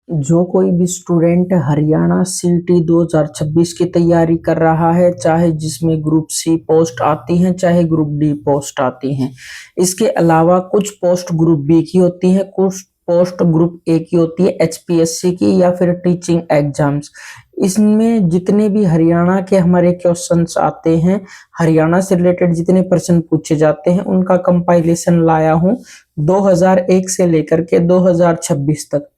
जो कोई भी स्टूडेंट हरियाणा सीटी 2026 की तैयारी कर रहा है, चाहे जिसमें ग्रुप सी पोस्ट आती हैं चाहे ग्रुप डी पोस्ट आती हैं, इसके अलावा कुछ पोस्ट ग्रुप बी की होती है, कुछ पोस्ट ग्रुप ए की होती है, एचपीएससी की या फिर टीचिंग एग्जाम्स। इसमें जितने भी हरियाणा के हमारे क्वेश्चंस आते हैं, हरियाणा से रिलेटेड जितने प्रश्न पूछे जाते हैं, उनका कंपाइलेशन लाया हूं 2001 से लेकर के 2026 तक।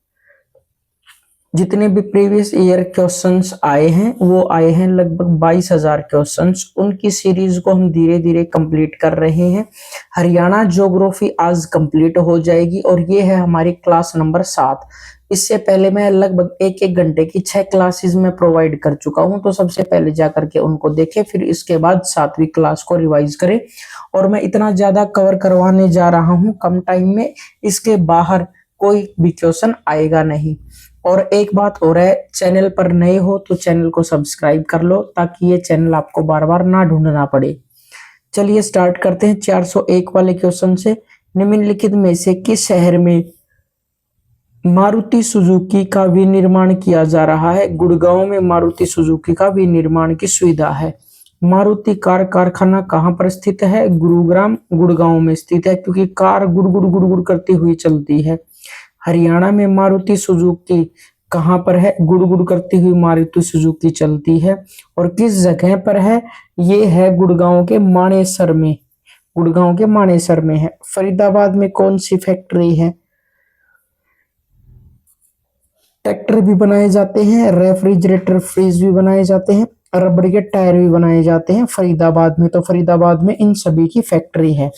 जितने भी प्रीवियस ईयर क्वेश्चंस आए हैं वो आए हैं लगभग 22,000 क्वेश्चंस। उनकी सीरीज को हम धीरे धीरे कंप्लीट कर रहे हैं। हरियाणा ज्योग्राफी आज कंप्लीट हो जाएगी और ये है हमारी क्लास नंबर 7। इससे पहले मैं लगभग एक घंटे की 6 क्लासेस में प्रोवाइड कर चुका हूं, तो सबसे पहले जाकर के उनको देखें, फिर इसके बाद 7वीं क्लास को रिवाइज करें। और मैं इतना ज्यादा कवर करवाने जा रहा हूं कम टाइम में, इसके बाहर कोई भी क्वेश्चन आएगा नहीं। और एक बात और है, चैनल पर नए हो तो चैनल को सब्सक्राइब कर लो ताकि ये चैनल आपको बार बार ना ढूंढना पड़े। चलिए स्टार्ट करते हैं 401 वाले क्वेश्चन से। निम्नलिखित में से किस शहर में मारुति सुजुकी का विनिर्माण किया जा रहा है? गुड़गांव में मारुति सुजुकी का विनिर्माण की सुविधा है। मारुति कार कारखाना कहाँ पर स्थित है? गुरुग्राम गुड़गांव में स्थित है, क्योंकि कार गुड़ गुड़ गुड़ गुड़ करती हुई चलती है। हरियाणा में मारुति सुजुकी कहाँ पर है? गुड़ गुड़ करती हुई मारुति सुजुकी चलती है। और किस जगह पर है? ये है गुड़गांव के मानेसर में। गुड़गांव के मानेसर में है। फरीदाबाद में कौन सी फैक्ट्री है? ट्रैक्टर भी बनाए जाते हैं, रेफ्रिजरेटर फ्रिज भी बनाए जाते हैं, रबड़ के टायर भी बनाए जाते हैं फरीदाबाद में। तो फरीदाबाद में इन सभी की फैक्ट्री है।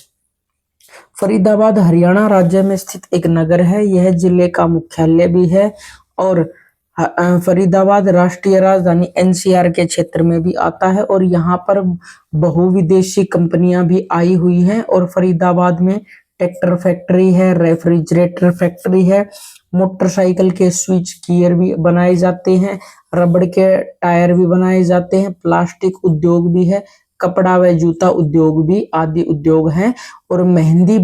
फरीदाबाद हरियाणा राज्य में स्थित एक नगर है। यह जिले का मुख्यालय भी है और फरीदाबाद राष्ट्रीय राजधानी एनसीआर के क्षेत्र में भी आता है। और यहाँ पर बहुविदेशी कंपनियां भी आई हुई हैं। और फरीदाबाद में ट्रैक्टर फैक्ट्री है, रेफ्रिजरेटर फैक्ट्री है, मोटरसाइकिल के स्विच गियर भी बनाए जाते हैं, रबड़ के टायर भी बनाए जाते हैं, प्लास्टिक उद्योग भी है, कपड़ा व जूता उद्योग भी आदि उद्योग हैं। और मेहंदी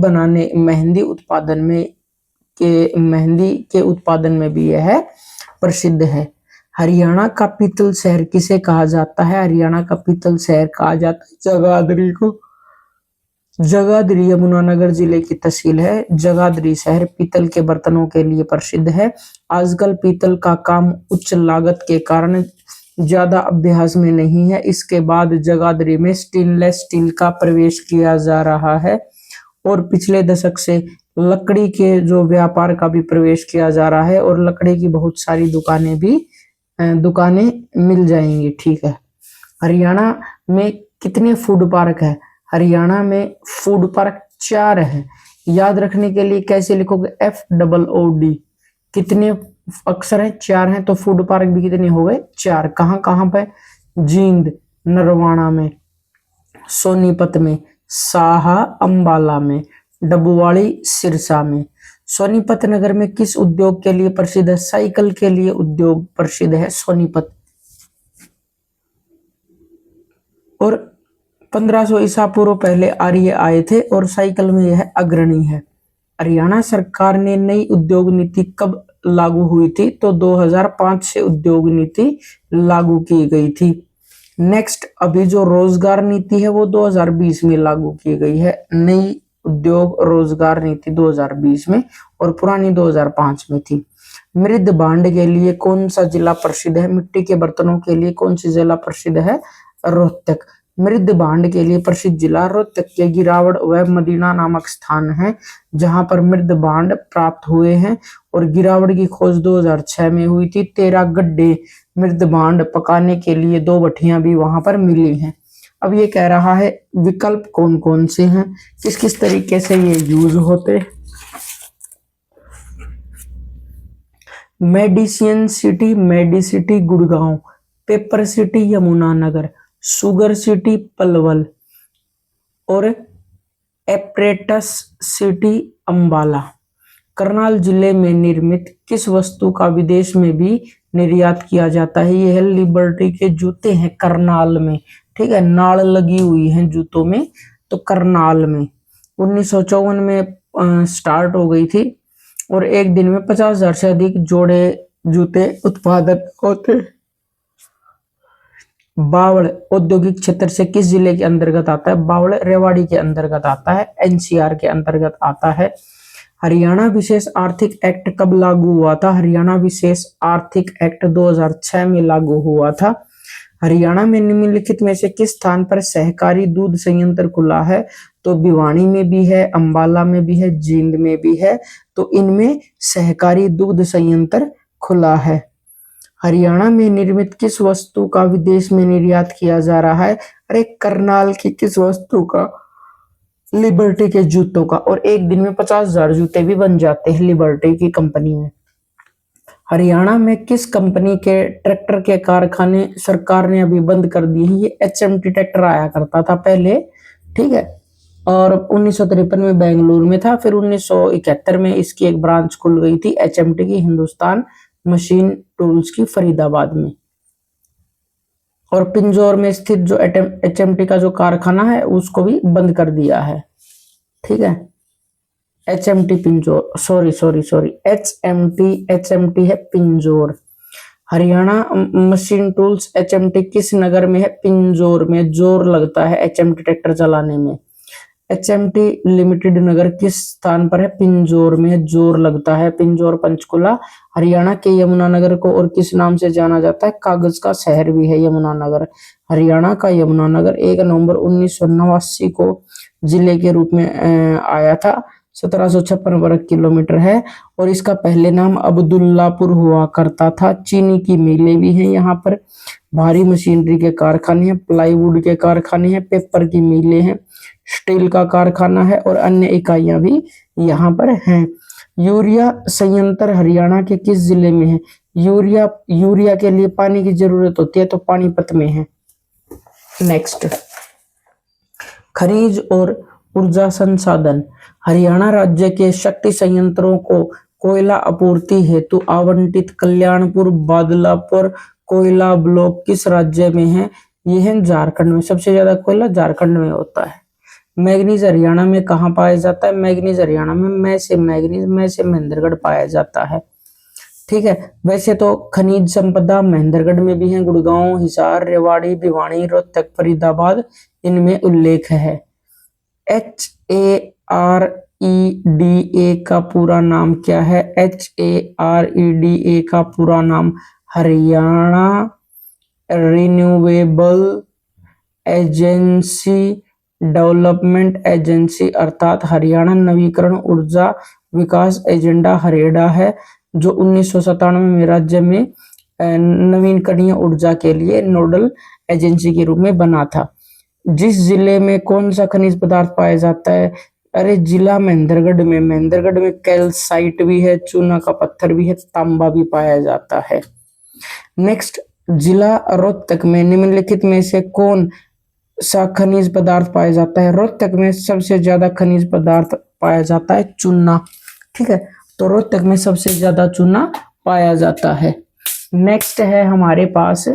के उत्पादन में भी यह प्रसिद्ध है। हरियाणा का पीतल शहर किसे कहा जाता है? हरियाणा का पीतल शहर कहा जाता है जगाधरी को। जगाधरी यमुनानगर जिले की तहसील है। जगाधरी शहर पीतल के बर्तनों के लिए प्रसिद्ध है। आजकल पीतल का काम उच्च लागत के कारण ज्यादा अभ्यास में नहीं है। इसके बाद जगाधरी में स्टेनलेस स्टील का प्रवेश किया जा रहा है और पिछले दशक से लकड़ी के जो व्यापार का भी प्रवेश किया जा रहा है और लकड़ी की बहुत सारी दुकानें मिल जाएंगी। ठीक है। हरियाणा में कितने फूड पार्क है? हरियाणा में फूड पार्क 4 है। याद रखने के लिए कैसे लिखोगे? FOOD। कितने अक्षर हैं? 4 हैं। तो फूड पार्क भी कितने हो गए? 4। कहाँ कहाँ पे? जींद नरवाना में, सोनीपत में, साहा अंबाला में, डबुवाड़ी सिरसा में। सोनीपत नगर में किस उद्योग के लिए प्रसिद्ध है? साइकिल के लिए उद्योग प्रसिद्ध है सोनीपत। और 1500 ईसा पूर्व पहले आर्य आए थे और साइकिल में यह अग्रणी है। हरियाणा सरकार ने नई उद्योग नीति कब लागू हुई थी? तो 2005 से उद्योग नीति लागू की गई थी। नेक्स्ट, अभी जो रोजगार नीति है वो 2020 में लागू की गई है। नई उद्योग रोजगार नीति 2020 में और पुरानी 2005 में थी। मृद भांड के लिए कौन सा जिला प्रसिद्ध है? मिट्टी के बर्तनों के लिए कौन सी जिला प्रसिद्ध है? रोहतक। मृद भांड के लिए प्रसिद्ध जिला रोहतक के गिरावड़ व मदीना नामक स्थान है जहां पर मृद भांड प्राप्त हुए हैं। और गिरावड़ की खोज 2006 में हुई थी। 13 गड्ढे मृद भांड पकाने के लिए 2 भट्टियां भी वहां पर मिली हैं। अब ये कह रहा है विकल्प कौन कौन से हैं, किस किस तरीके से ये यूज होते। Medicine city Medicity Gurgaon, paper city Yamunanagar, sugar city Palwal और एपरेटस सिटी अंबाला। करनाल जिले में निर्मित किस वस्तु का विदेश में भी निर्यात किया जाता है? यह लिबर्टी के जूते हैं करनाल में। ठीक है, नाल लगी हुई है जूतों में, तो करनाल में 1954 में स्टार्ट हो गई थी और एक दिन में 50,000 से अधिक जोड़े जूते उत्पादक होते हैं। बावड़ औद्योगिक क्षेत्र से किस जिले के अंतर्गत आता है? बावड़ रेवाड़ी के अंतर्गत आता है, एनसीआर के अंतर्गत आता है। हरियाणा विशेष आर्थिक एक्ट कब लागू हुआ था? हरियाणा विशेष आर्थिक एक्ट 2006 में लागू हुआ था। हरियाणा में निम्नलिखित में से किस स्थान पर सहकारी दूध संयंत्र खुला है? तो भिवानी में भी है, अंबाला में भी है, जींद में भी है। तो इनमें सहकारी दूध संयंत्र खुला है। हरियाणा में निर्मित किस वस्तु का विदेश में निर्यात किया जा रहा है? अरे करनाल की किस वस्तु का? लिबर्टी के जूतों का। और एक दिन में 50,000 जूते भी बन जाते हैं लिबर्टी की कंपनी में। हरियाणा में किस कंपनी के ट्रैक्टर के कारखाने सरकार ने अभी बंद कर दिए हैं? ये एचएमटी ट्रैक्टर आया करता था पहले, ठीक है, और 1953 में बेंगलुरु में था। फिर 1971 में इसकी एक ब्रांच खुल गई थी एचएमटी की, हिंदुस्तान मशीन टूल्स की, फरीदाबाद में। और पिंजौर में स्थित जो एचएमटी का जो कारखाना है उसको भी बंद कर दिया है, ठीक है। एचएमटी पिंजौर, सॉरी एचएमटी है Pinjore. Haryana machine tools HMT किस नगर में है? पिंजौर में। जोर लगता है एचएमटी ट्रैक्टर चलाने में। एचएमटी लिमिटेड नगर किस स्थान पर है? पिंजौर में। जोर लगता है। पिंजौर पंचकुला। हरियाणा के यमुनानगर को और किस नाम से जाना जाता है? कागज का शहर भी है यमुनानगर। हरियाणा का यमुनानगर 1 नवंबर 1989 को जिले के रूप में आया था। 1756 वर्ग किलोमीटर है और इसका पहले नाम अब्दुल्लापुर हुआ करता था। चीनी की मिलें भी हैं यहाँ पर, भारी मशीनरी के कारखाने हैं, प्लाईवुड के कारखाने हैं, पेपर की मिलें हैं, स्टील का कारखाना है और अन्य इकाइयां भी यहाँ पर हैं। यूरिया संयंत्र हरियाणा के किस जिले में है? यूरिया के लिए पानी की जरूरत होती है तो पानीपत में है। नेक्स्ट, खनिज और ऊर्जा संसाधन। हरियाणा राज्य के शक्ति संयंत्रों को कोयला आपूर्ति हेतु आवंटित कल्याणपुर बादलापुर कोयला ब्लॉक किस राज्य में है? ये है झारखंड में। सबसे ज्यादा कोयला झारखंड में होता है। मैग्नीज हरियाणा में कहाँ पाया जाता है? मैग्नीज हरियाणा में मैं से महेंद्रगढ़ पाया जाता है, ठीक है। वैसे तो खनिज संपदा महेंद्रगढ़ में भी है, गुड़गांव, हिसार, रेवाड़ी, भिवानी, रोहतक, फरीदाबाद इनमें उल्लेख है। HAREDA का पूरा नाम क्या है? HAREDA का पूरा नाम Haryana renewable agency development agency अर्थात हरियाणा नवीकरण ऊर्जा विकास एजेंडा हरेडा है, जो 1997 में राज्य में नवीकरणीय ऊर्जा के लिए नोडल एजेंसी के रूप में बना था। जिस जिले में कौन सा खनिज पदार्थ पाया जाता है? अरे जिला महेंद्रगढ़ में। महेंद्रगढ़ में कैल्साइट भी है, चूना का पत्थर भी है, तांबा भी पाया जाता है। नेक्स्ट, जिला रोहतक में निम्नलिखित में से कौन सा खनिज पदार्थ पाया जाता है? रोहतक में सबसे ज्यादा खनिज पदार्थ पाया जाता है चूना, ठीक है। तो रोहतक में सबसे ज्यादा चूना पाया जाता है। नेक्स्ट है हमारे पास,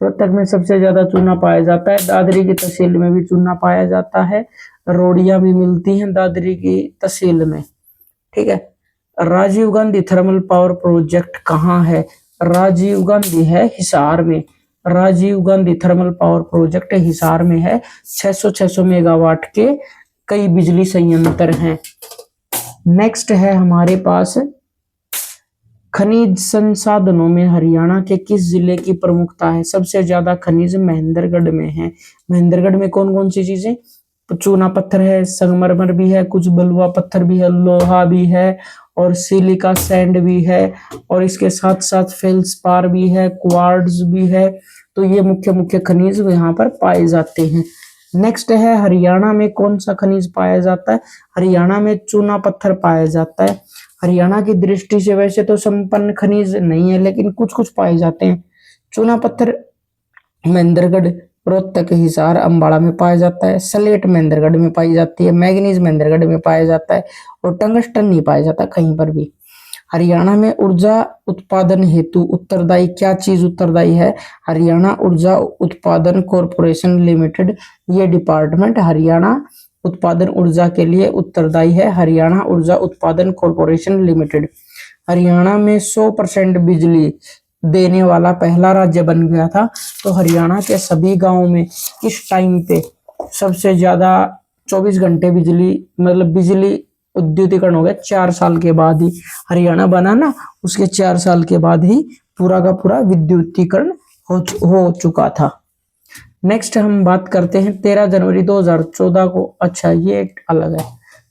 रोहतक में सबसे ज्यादा चूना पाया जाता है। दादरी की तहसील में भी चूना पाया जाता है, रोड़ियां भी मिलती हैं दादरी की तहसील में, ठीक है। Rajiv Gandhi thermal power project कहाँ है? राजीव गांधी है हिसार में। Rajiv Gandhi thermal power project Hisar में है। 600 मेगावाट के कई बिजली संयंत्र हैं। नेक्स्ट है हमारे पास, खनिज संसाधनों में हरियाणा के किस जिले की प्रमुखता है? सबसे ज्यादा खनिज महेंद्रगढ़ में है। महेंद्रगढ़ में कौन कौन सी चीजें? चूना पत्थर है, संगमरमर भी है, कुछ बलुआ पत्थर भी है, लोहा भी है और सिलिका सैंड भी है और इसके साथ साथ फेल्सपार भी है, क्वार्ट्ज भी है। तो ये मुख्य मुख्य खनिज यहाँ पर पाए जाते हैं। नेक्स्ट है, हरियाणा में कौन सा खनिज पाया जाता है? हरियाणा में चूना पत्थर पाया जाता है। हरियाणा की दृष्टि से वैसे तो संपन्न खनिज नहीं है, लेकिन कुछ कुछ पाए जाते हैं। चूना पत्थर महेंद्रगढ़, रोहतक, हिसार, अंबाला में पाया जाता है। सलेट महेंद्रगढ़ में पाई जाती है, मैग्नीज महेंद्रगढ़ में पाया जाता है और टंगस्टन नहीं पाया जाता कहीं पर भी। हरियाणा में ऊर्जा उत्पादन हेतु उत्तरदायी क्या चीज उत्तरदायी है? हरियाणा ऊर्जा उत्पादन कॉरपोरेशन लिमिटेड, ये डिपार्टमेंट हरियाणा उत्पादन ऊर्जा के लिए उत्तरदायी है। हरियाणा ऊर्जा उत्पादन कॉरपोरेशन लिमिटेड। हरियाणा में 100% बिजली देने वाला पहला राज्य बन गया था। तो हरियाणा के सभी गांवों में इस टाइम पे सबसे ज्यादा 24 घंटे बिजली, मतलब बिजली उद्युतीकरण हो गया 4 साल के बाद ही। हरियाणा बना ना, उसके 4 साल के बाद ही पूरा का पूरा विद्युतीकरण हो चुका था। नेक्स्ट हम बात करते हैं 13 जनवरी 2014 को। अच्छा, ये एक अलग है,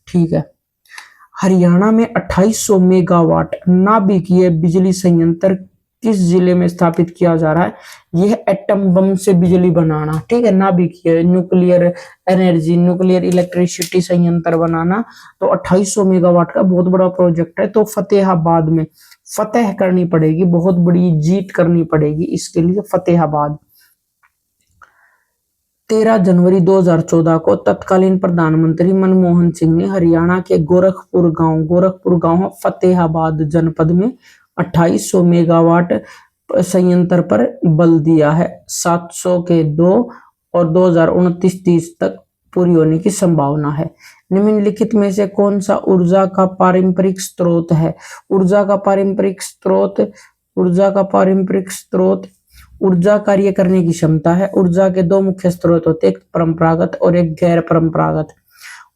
ठीक है। हरियाणा में 2800 मेगावाट नाभिकीय बिजली संयंत्र किस जिले में स्थापित किया जा रहा है? यह एटम बम से बिजली बनाना, ठीक है, नाभिकीय न्यूक्लियर एनर्जी, न्यूक्लियर इलेक्ट्रिसिटी संयंत्र बनाना। तो 2800 मेगावाट का बहुत बड़ा प्रोजेक्ट है। तो फतेहाबाद में फतेह करनी पड़ेगी, बहुत बड़ी जीत करनी पड़ेगी इसके लिए, फतेहाबाद। 13 जनवरी 2014 को तत्कालीन प्रधानमंत्री मनमोहन सिंह ने हरियाणा के गोरखपुर गांव फतेहाबाद जनपद में 2800 मेगावाट संयंत्र पर बल दिया है। 700 के 2 और 2029-30 तक पूरी होने की संभावना है। निम्नलिखित में से कौन सा ऊर्जा का पारंपरिक स्रोत है? ऊर्जा का पारंपरिक स्रोत ऊर्जा कार्य करने की क्षमता है। ऊर्जा के 2 मुख्य स्रोत होते हैं, एक परंपरागत और एक गैर परंपरागत।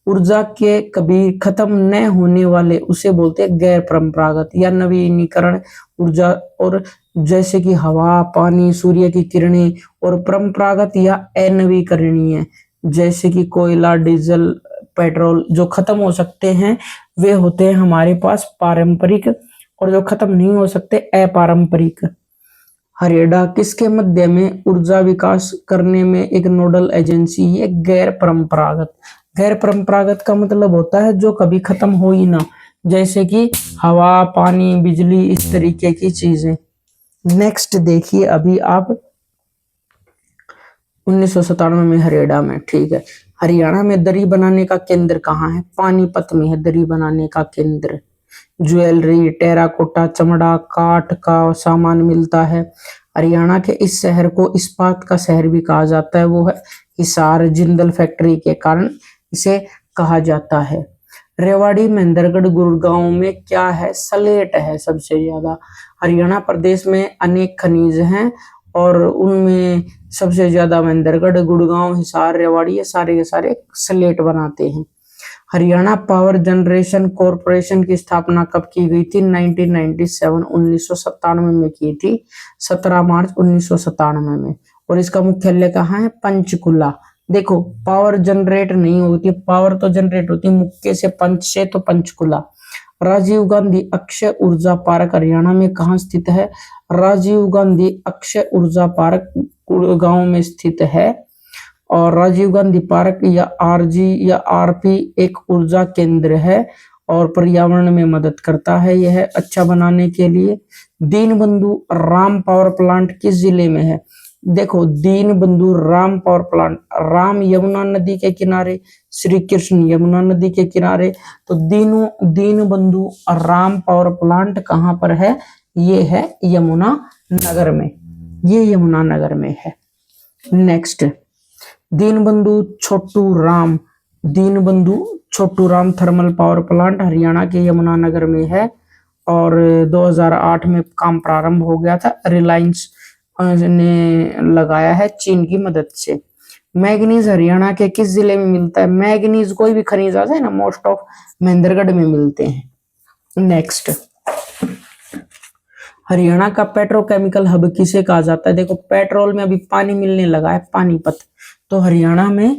ऊर्जा के कभी खत्म न होने वाले उसे बोलते हैं गैर परंपरागत या नवीनीकरण ऊर्जा, और जैसे कि हवा, पानी, सूर्य की किरणें। और परंपरागत या अनवीकरणीय जैसे कि कोयला, डीजल, पेट्रोल जो खत्म हो सकते हैं वे होते हैं हमारे पास पारंपरिक, और जो खत्म नहीं हो सकते अपारंपरिक। हरियाणा किसके मध्य में ऊर्जा विकास करने में एक नोडल एजेंसी है? गैर परंपरागत। गैर परंपरागत का मतलब होता है जो कभी खत्म हो ही ना, जैसे कि हवा, पानी, बिजली, इस तरीके की चीजें। नेक्स्ट देखिए अभी आप 1997 में हरियाणा में, ठीक है। हरियाणा में दरी बनाने का केंद्र कहाँ है? पानीपत में है दरी बनाने का केंद्र। ज्वेलरी, टेराकोटा, चमड़ा, काठ का सामान मिलता है। हरियाणा के इस शहर को इस्पात का शहर भी कहा जाता है, वो है हिसार। जिंदल फैक्ट्री के कारण इसे कहा जाता है। रेवाड़ी, महेंद्रगढ़, गुड़गांव में क्या है? सलेट है सबसे ज्यादा। हरियाणा प्रदेश में अनेक खनिज हैं और उनमें सबसे ज्यादा महेंद्रगढ़, गुड़गांव, हिसार, रेवाड़ी, ये सारे के सारे सलेट बनाते हैं। हरियाणा पावर जनरेशन कॉरपोरेशन की स्थापना कब की गई थी? 1997 में की थी, 17 मार्च 1997 में। और इसका मुख्यालय कहाँ है? पंचकुला। देखो, पावर जनरेट नहीं होती, पावर तो जनरेट होती मुक्के से, पंच से, तो पंचकुला। राजीव गांधी अक्षय ऊर्जा पार्क हरियाणा में कहाँ स्थित है? राजीव गांधी अक्षय ऊर्जा पार्क गुड़गांव में स्थित है। और राजीव गांधी पार्क या आरजी या आरपी एक ऊर्जा केंद्र है और पर्यावरण में मदद करता है यह अच्छा बनाने के लिए। दीनबंधु राम पावर प्लांट किस जिले में है? देखो, दीनबंधु राम पावर प्लांट, राम यमुना नदी के किनारे, श्री कृष्ण यमुना नदी के किनारे। तो दीनबंधु राम पावर प्लांट कहाँ पर है? ये है यमुना नगर में, ये यमुना नगर में है। Next, Deenbandhu Chhotu Ram thermal power plant Haryana के यमुनानगर में है और 2008 में काम प्रारंभ हो गया था। रिलायंस ने लगाया है चीन की मदद से। मैग्नीज हरियाणा के किस जिले में मिलता है? मैग्नीज कोई भी खनिज आ जाए ना, मोस्ट ऑफ महेंद्रगढ़ में मिलते हैं। नेक्स्ट, हरियाणा का पेट्रोकेमिकल हब किसे कहा जाता है? देखो, पेट्रोल में अभी पानी मिलने लगा है, पानीपत। तो हरियाणा में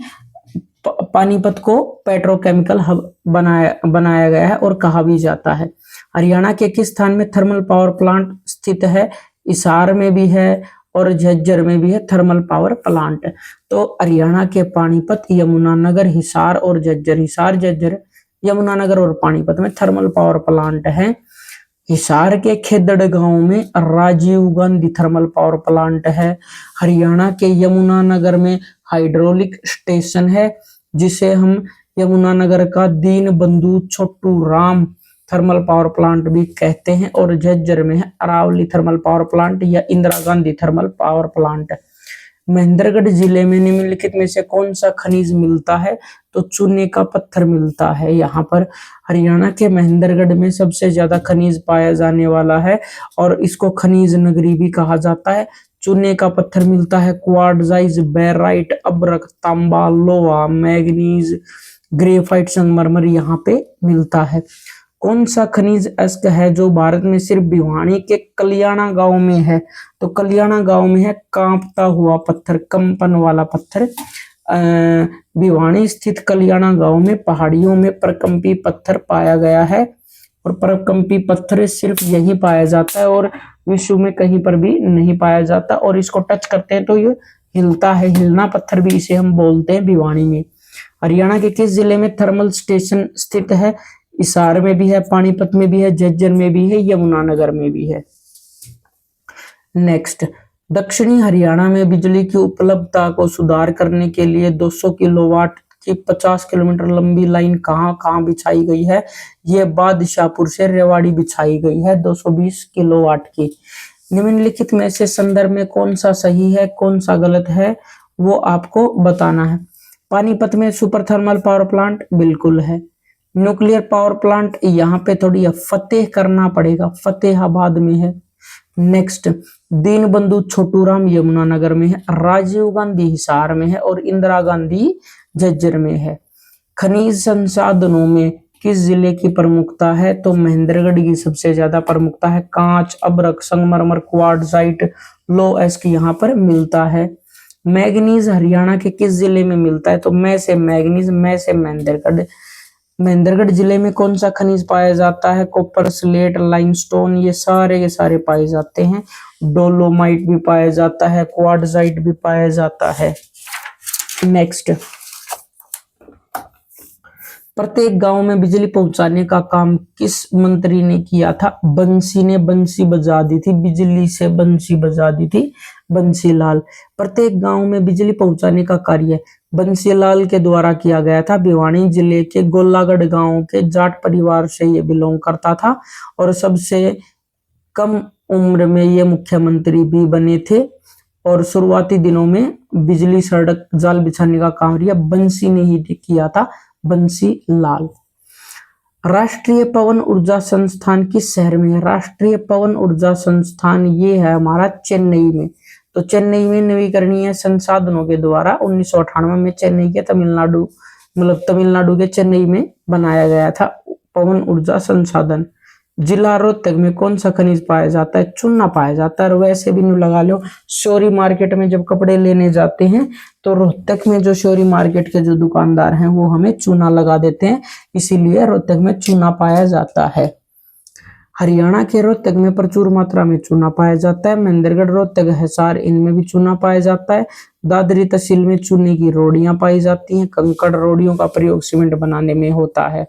पानीपत को पेट्रोकेमिकल हब बनाया गया है और कहा भी जाता है। हरियाणा के किस स्थान में थर्मल पावर प्लांट स्थित है? हिसार में भी है और झज्जर में भी है थर्मल पावर प्लांट। तो हरियाणा के पानीपत, यमुनानगर, हिसार और झज्जर, हिसार, झज्जर, यमुनानगर और पानीपत में थर्मल पावर प्लांट है। हिसार के खेदड़ गांव में Rajiv Gandhi thermal power plant है। हरियाणा के यमुनानगर में हाइड्रोलिक स्टेशन है जिसे हम यमुनानगर का Deenbandhu Chhotu Ram thermal power plant भी कहते हैं। और झज्जर में है अरावली थर्मल पावर प्लांट या Indira Gandhi thermal power plant. Mahendragarh जिले में निम्नलिखित में से कौन सा खनिज मिलता है? तो चूने का पत्थर मिलता है यहाँ पर। हरियाणा के महेंद्रगढ़ में सबसे ज्यादा खनिज पाया जाने वाला है और इसको खनिज नगरी भी कहा जाता है। चूने का पत्थर मिलता है, क्वार्ट्जाइट, बेराइट, अब्रक, तांबा, लोहा, मैग्नीज, ग्रेफाइट, संगमरमर यहाँ पे मिलता है। कौन सा खनिज ऐसा है जो भारत में सिर्फ भिवानी के कलियाणा गांव में है? तो कलियाणा गांव में है कांपता हुआ पत्थर, कंपन वाला पत्थर। भिवानी स्थित कलियाणा गांव में पहाड़ियों में परकंपी पत्थर पाया गया है और परकंपी पत्थर सिर्फ यहीं पाया जाता है और विश्व में कहीं पर भी नहीं पाया जाता और इसको टच करते हैं तो ये हिलता है, हिलना पत्थर भी इसे हम बोलते हैं भिवानी में। हरियाणा के किस जिले में थर्मल स्टेशन स्थित है? हिसार में भी है, पानीपत में भी है, झज्जर में भी है, यमुनानगर में भी है। नेक्स्ट, दक्षिणी हरियाणा में बिजली की उपलब्धता को सुधार करने के लिए 200 किलोवाट की 50 किलोमीटर लंबी लाइन कहां बिछाई गई है? यह बादशाहपुर से रेवाड़ी बिछाई गई है 220 किलोवाट की। निम्नलिखित में से संदर्भ में कौन सा सही है, कौन सा गलत है, वो आपको बताना है। पानीपत में सुपर थर्मल पावर प्लांट बिल्कुल है। न्यूक्लियर पावर प्लांट यहाँ पे थोड़ी फतेह करना पड़ेगा, फतेहाबाद में है। नेक्स्ट, दीनबंधु छोटूराम यमुनानगर में है, राजीव गांधी हिसार में है और इंदिरा गांधी झज्जर में है। खनिज संसाधनों में किस जिले की प्रमुखता है? तो महेंद्रगढ़ की सबसे ज्यादा प्रमुखता है। कांच, अब्रक, संगमरमर, क्वार्ट्जाइट, लोएस्क यहाँ पर मिलता है। मैग्नीज हरियाणा के किस जिले में मिलता है? तो मैं से मैग्नीज, मैं से महेंद्रगढ़। महेंद्रगढ़ जिले में कौन सा खनिज पाया जाता है? कॉपर, स्लेट, लाइमस्टोन, ये सारे के सारे पाए जाते हैं। डोलोमाइट भी पाया जाता है, क्वार्ट्जाइट भी पाया जाता है। नेक्स्ट, प्रत्येक गांव में बिजली पहुंचाने का काम किस मंत्री ने किया था? बंसी ने बंसी बजा दी थी, बिजली से बंसी बजा दी थी बंसीलाल। प्रत्येक गांव में बिजली पहुंचाने का कार्य बंसीलाल के द्वारा किया गया था। भिवानी जिले के गोलागढ़ गांव के जाट परिवार से ये बिलोंग करता था और सबसे कम उम्र में ये मुख्यमंत्री भी बने थे और शुरुआती दिनों में बिजली सड़क जाल बिछाने का कार्य बंसी ने ही किया था, बंसी लाल। राष्ट्रीय पवन ऊर्जा संस्थान किस शहर में है? राष्ट्रीय पवन ऊर्जा संस्थान ये है हमारा चेन्नई में। तो चेन्नई में नवीकरणीय संसाधनों के द्वारा 1998 में चेन्नई के तमिलनाडु के चेन्नई में बनाया गया था पवन ऊर्जा संसाधन। जिला रोहतक में कौन सा खनिज पाया जाता है? चूना पाया जाता है। और वैसे भी न्यू लगा लो, शोरी मार्केट में जब कपड़े लेने जाते हैं तो रोहतक में जो शोरी मार्केट के जो दुकानदार हैं वो हमें चूना लगा देते हैं, इसीलिए रोहतक में चूना पाया जाता है। हरियाणा के रोहतक में प्रचुर मात्रा में चूना पाया जाता है। महेंद्रगढ़, रोहतक, हिसार, इनमें भी चूना पाया जाता है। दादरी तहसील में चूने की रोड़ियां पाई जाती हैं। कंकड़ रोड़ियों का प्रयोग सीमेंट बनाने में होता है।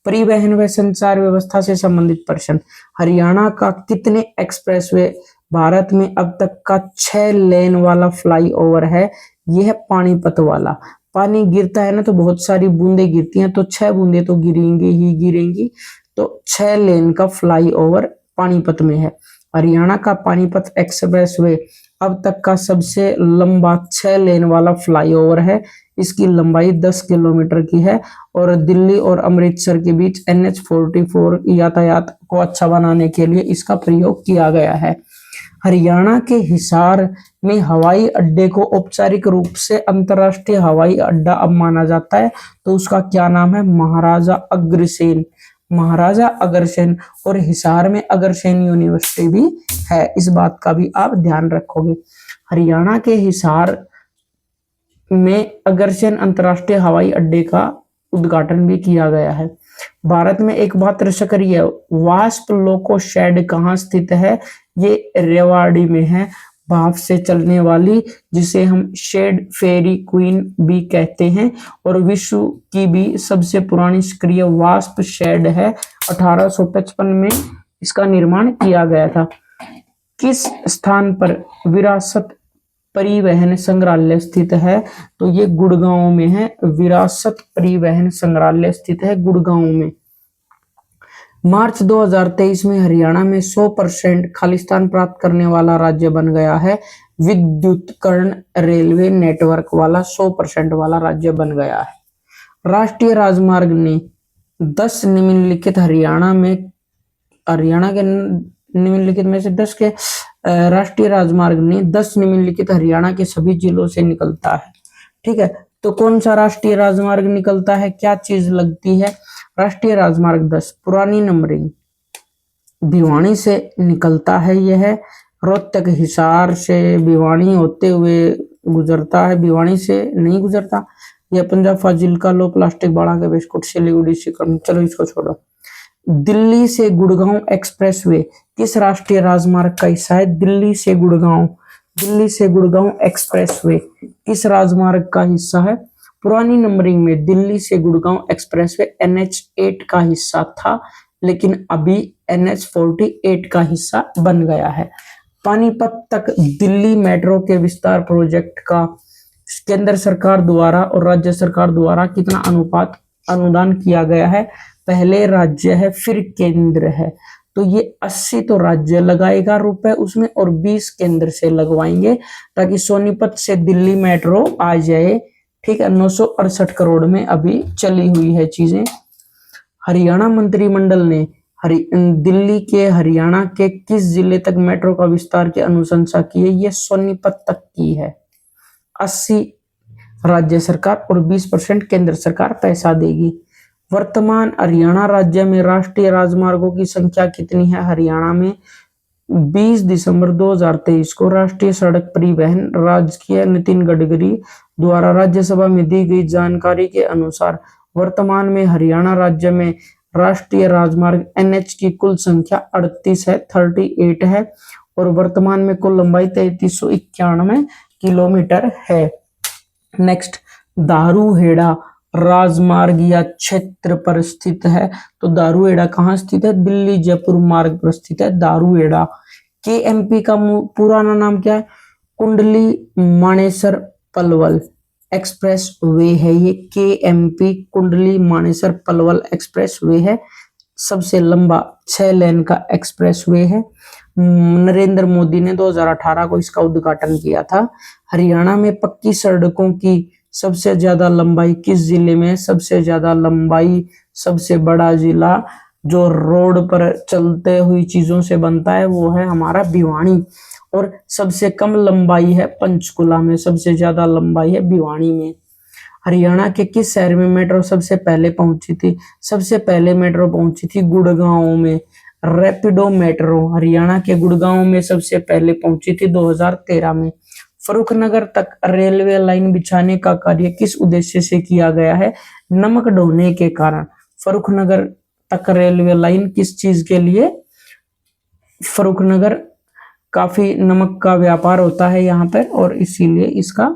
परिवहन व संचार व्यवस्था से संबंधित प्रश्न, हरियाणा का कितने एक्सप्रेसवे भारत में अब तक का 6 लेन वाला फ्लाईओवर है? यह है पानीपत वाला। पानी गिरता है ना तो बहुत सारी बूंदे गिरती हैं, तो 6 बूंदे तो गिरेंगी ही गिरेंगी, तो 6 लेन का फ्लाईओवर पानीपत में है। हरियाणा का पानीपत एक्सप्रेसवे अब तक का सबसे लंबा 6 लेन वाला फ्लाईओवर है। इसकी लंबाई 10 किलोमीटर की है और दिल्ली और अमृतसर के बीच NH-44 यातायात को अच्छा बनाने के लिए इसका प्रयोग किया गया है। हरियाणा के हिसार में हवाई अड्डे को औपचारिक रूप से अंतर्राष्ट्रीय हवाई अड्डा अब माना जाता है, तो उसका क्या नाम है? महाराजा अग्रसेन। महाराजा अग्रसेन। और हिसार में अग्रसेन यूनिवर्सिटी भी है, इस बात का भी आप ध्यान रखोगे। हरियाणा के हिसार में अग्रसेन अंतर्राष्ट्रीय हवाई अड्डे का उद्घाटन भी किया गया है। भारत में एकमात्र सक्रिय वाष्प लोको शेड कहाँ स्थित है? ये रेवाड़ी में है, भाप से चलने वाली, जिसे हम शेड फेरी क्वीन भी कहते हैं और विश्व की भी सबसे पुरानी सक्रिय वाष्प शेड है। 1855 में इसका निर्माण किया गया था। किस स्थान पर विरासत परिवहन संग्रहालय स्थित है? तो ये गुड़गांव में है। विरासत परिवहन संग्रहालय स्थित है गुड़गांव में। मार्च 2023 में हरियाणा में 100% खालिस्तान प्राप्त करने वाला राज्य बन गया है। विद्युतीकरण रेलवे नेटवर्क वाला 100% वाला राज्य बन गया है। राष्ट्रीय राजमार्ग ने 10 निम्नलिखित हरियाणा के निम्नलिखित में से 10 के राष्ट्रीय राजमार्ग ने 10 निम्नलिखित हरियाणा के सभी जिलों से निकलता है। ठीक है, तो कौन सा राष्ट्रीय राजमार्ग निकलता है, क्या चीज लगती है? राष्ट्रीय राजमार्ग 10 पुरानी नंबरिंग भिवानी से निकलता है। यह रोहतक हिसार से भिवानी होते हुए गुजरता है, भिवानी से नहीं गुजरता। यह पंजाब फाजिल्का लो प्लास्टिक बाड़ा के बिस्कुट सिलीगुड़ी सिकम, चलो इसको छोड़ो। दिल्ली से गुड़गांव एक्सप्रेसवे किस राष्ट्रीय राजमार्ग का हिस्सा है? दिल्ली से गुड़गांव एक्सप्रेसवे किस राजमार्ग का हिस्सा है? पुरानी नंबरिंग में दिल्ली से गुड़गांव एक्सप्रेसवे NH8 का हिस्सा था, लेकिन अभी NH48 का हिस्सा बन गया है। पानीपत तक दिल्ली मेट्रो के विस्तार प्रोजेक्ट का केंद्र सरकार द्वारा और राज्य सरकार द्वारा कितना अनुदान किया गया है? पहले राज्य है फिर केंद्र है, तो ये 80 तो राज्य लगाएगा रुपए उसमें और 20 केंद्र से लगवाएंगे, ताकि सोनीपत से दिल्ली मेट्रो आ जाए। ठीक है, 968 करोड़ में अभी चली हुई है चीजें। हरियाणा मंत्रिमंडल ने दिल्ली के हरियाणा के किस जिले तक मेट्रो का विस्तार की अनुशंसा की है? ये सोनीपत तक की है। 80 राज्य सरकार और 20% केंद्र सरकार पैसा देगी। वर्तमान हरियाणा राज्य में राष्ट्रीय राजमार्गों की संख्या कितनी है? हरियाणा में 20 दिसंबर 2023 को राष्ट्रीय सड़क परिवहन राज्य नितिन गडकरी द्वारा राज्यसभा में दी गई जानकारी के अनुसार वर्तमान में हरियाणा राज्य में राष्ट्रीय राजमार्ग NH की कुल संख्या 38 है, 38 है, और वर्तमान में कुल लंबाई 3391 किलोमीटर है। नेक्स्ट, दारूहेड़ा राजमार्ग या क्षेत्र पर स्थित है, तो दारूहेड़ा कहाँ स्थित है? दिल्ली जयपुर मार्ग पर स्थित है दारूहेड़ा। KMP का पुराना नाम क्या है? कुंडली मानेसर पलवल एक्सप्रेस वे है। ये KMP Kundli Manesar Palwal express way है, सबसे लंबा 6 लेन का एक्सप्रेस वे है। नरेंद्र मोदी ने 2018 को इसका उद्घाटन किया था। हरियाणा में पक्की सड़कों की सबसे ज्यादा लंबाई किस जिले में? सबसे ज्यादा लंबाई, सबसे बड़ा जिला जो रोड पर चलते हुई चीजों से बनता है वो है हमारा भिवानी, और सबसे कम लंबाई है पंचकुला में, सबसे ज्यादा लंबाई है भिवानी में। हरियाणा के किस शहर में मेट्रो सबसे पहले पहुंची थी? सबसे पहले मेट्रो पहुंची थी गुड़गांव में। रैपिडो मेट्रो हरियाणा के गुड़गांव में सबसे पहले पहुंची थी 2013 में। फर्रुखनगर तक रेलवे लाइन बिछाने का कार्य किस उद्देश्य से किया गया है? नमक ढोने के कारण। फर्रुखनगर तक रेलवे लाइन किस चीज के लिए? फर्रुखनगर काफी नमक का व्यापार होता है यहाँ पर, और इसीलिए इसका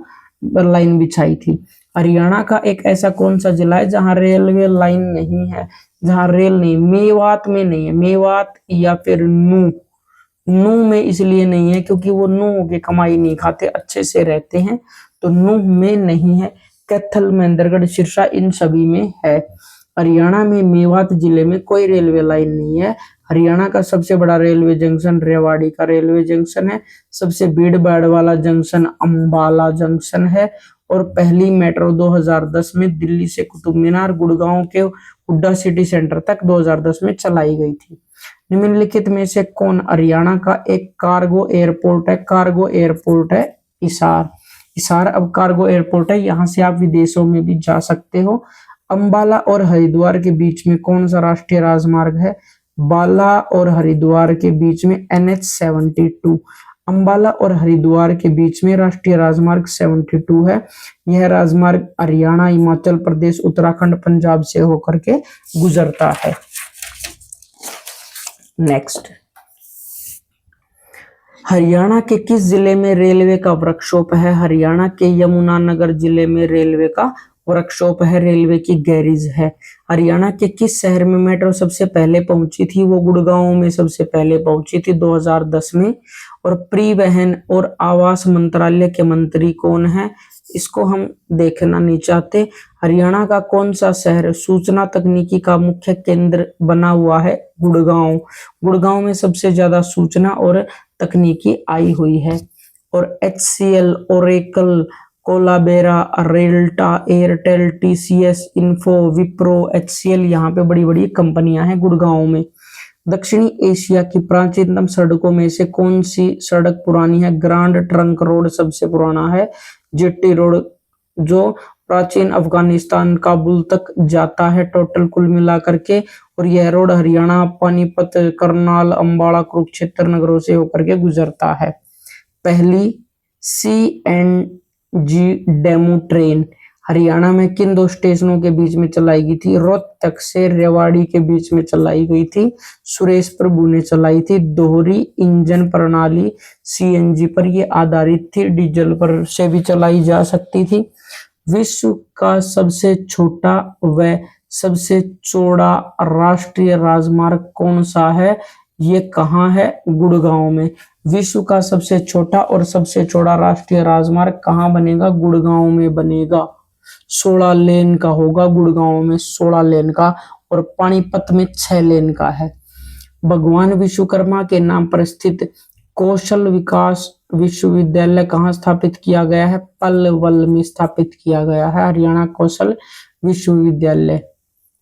लाइन बिछाई थी। हरियाणा का एक ऐसा कौन सा जिला है जहां रेलवे लाइन नहीं है? जहां रेल नहीं, मेवात में नहीं है। मेवात या फिर नू में इसलिए नहीं है क्योंकि वो नू के कमाई नहीं खाते, अच्छे से रहते हैं, तो नू में नहीं है। कैथल, महेंद्रगढ़, सिरसा इन सभी में है। हरियाणा में मेवात जिले में कोई रेलवे लाइन नहीं है। हरियाणा का सबसे बड़ा रेलवे जंक्शन रेवाड़ी का रेलवे जंक्शन है। सबसे भीड़ भाड़ वाला जंक्शन अंबाला जंक्शन है। और पहली मेट्रो 2010 में दिल्ली से कुतुब मीनार गुड़गांव के हुड्डा सिटी सेंटर तक 2010 में चलाई गई थी। निम्नलिखित में से कौन हरियाणा का एक कार्गो एयरपोर्ट है? कार्गो एयरपोर्ट है हिसार। हिसार अब कार्गो एयरपोर्ट है, यहाँ से आप विदेशों में भी जा सकते हो। अंबाला और हरिद्वार के बीच में कौन सा राष्ट्रीय राजमार्ग है? बाला और हरिद्वार के बीच में NH72। अंबाला और हरिद्वार के बीच में राष्ट्रीय राजमार्ग 72 है। यह राजमार्ग हरियाणा, हिमाचल प्रदेश, उत्तराखंड, पंजाब से होकर के गुजरता है। नेक्स्ट, हरियाणा के किस जिले में रेलवे का वर्कशॉप है? हरियाणा के यमुनानगर जिले में रेलवे का वर्कशॉप है, रेलवे की गैरेज है। हरियाणा के किस शहर में मेट्रो सबसे पहले पहुंची थी? वो गुड़गांव में सबसे पहले पहुंची थी 2010 में। और परिवहन और आवास मंत्रालय के मंत्री कौन है? इसको हम देखना नहीं चाहते। हरियाणा का कौन सा शहर सूचना तकनीकी का मुख्य केंद्र बना हुआ है? गुड़गांव। गुड़गांव में सबसे ज्यादा सूचना और तकनीकी आई हुई है। और HCL, ओरेकल, कोलाबेरा, रेल्टा, Airtel, TCS, Info, Wipro, HCL, यहाँ पे बड़ी बड़ी कंपनियां हैं गुड़गांव में। दक्षिणी एशिया की प्राचीनतम सड़कों में से कौन सी सड़क पुरानी है? ग्रांड ट्रंक रोड सबसे पुराना है। जेट्टी रोड जो प्राचीन अफगानिस्तान काबुल तक जाता है टोटल कुल मिलाकर के, और यह रोड हरियाणा, पानीपत, करनाल, अंबाला, कुरुक्षेत्र नगरों से होकर के गुजरता है। पहली CNG डेमू ट्रेन हरियाणा में किन दो स्टेशनों के बीच में चलाई गई थी? रोहतक से रेवाड़ी के बीच में चलाई गई थी। सुरेश प्रभु ने चलाई थी। दोहरी इंजन प्रणाली CNG पर ये आधारित थी, डीजल पर से भी चलाई जा सकती थी। विश्व का सबसे छोटा व सबसे चौड़ा राष्ट्रीय राजमार्ग कौन सा है? ये कहाँ है? गुड़गांव में। विश्व का सबसे छोटा और सबसे चौड़ा राष्ट्रीय राजमार्ग कहाँ बनेगा? गुड़गांव में बनेगा। 16 लेन का होगा गुड़गांव में, 16 लेन का, और पानीपत में 6 लेन का है। भगवान विश्वकर्मा के नाम पर स्थित कौशल विकास विश्वविद्यालय कहाँ स्थापित किया गया है? पलवल में स्थापित किया गया है हरियाणा कौशल विश्वविद्यालय।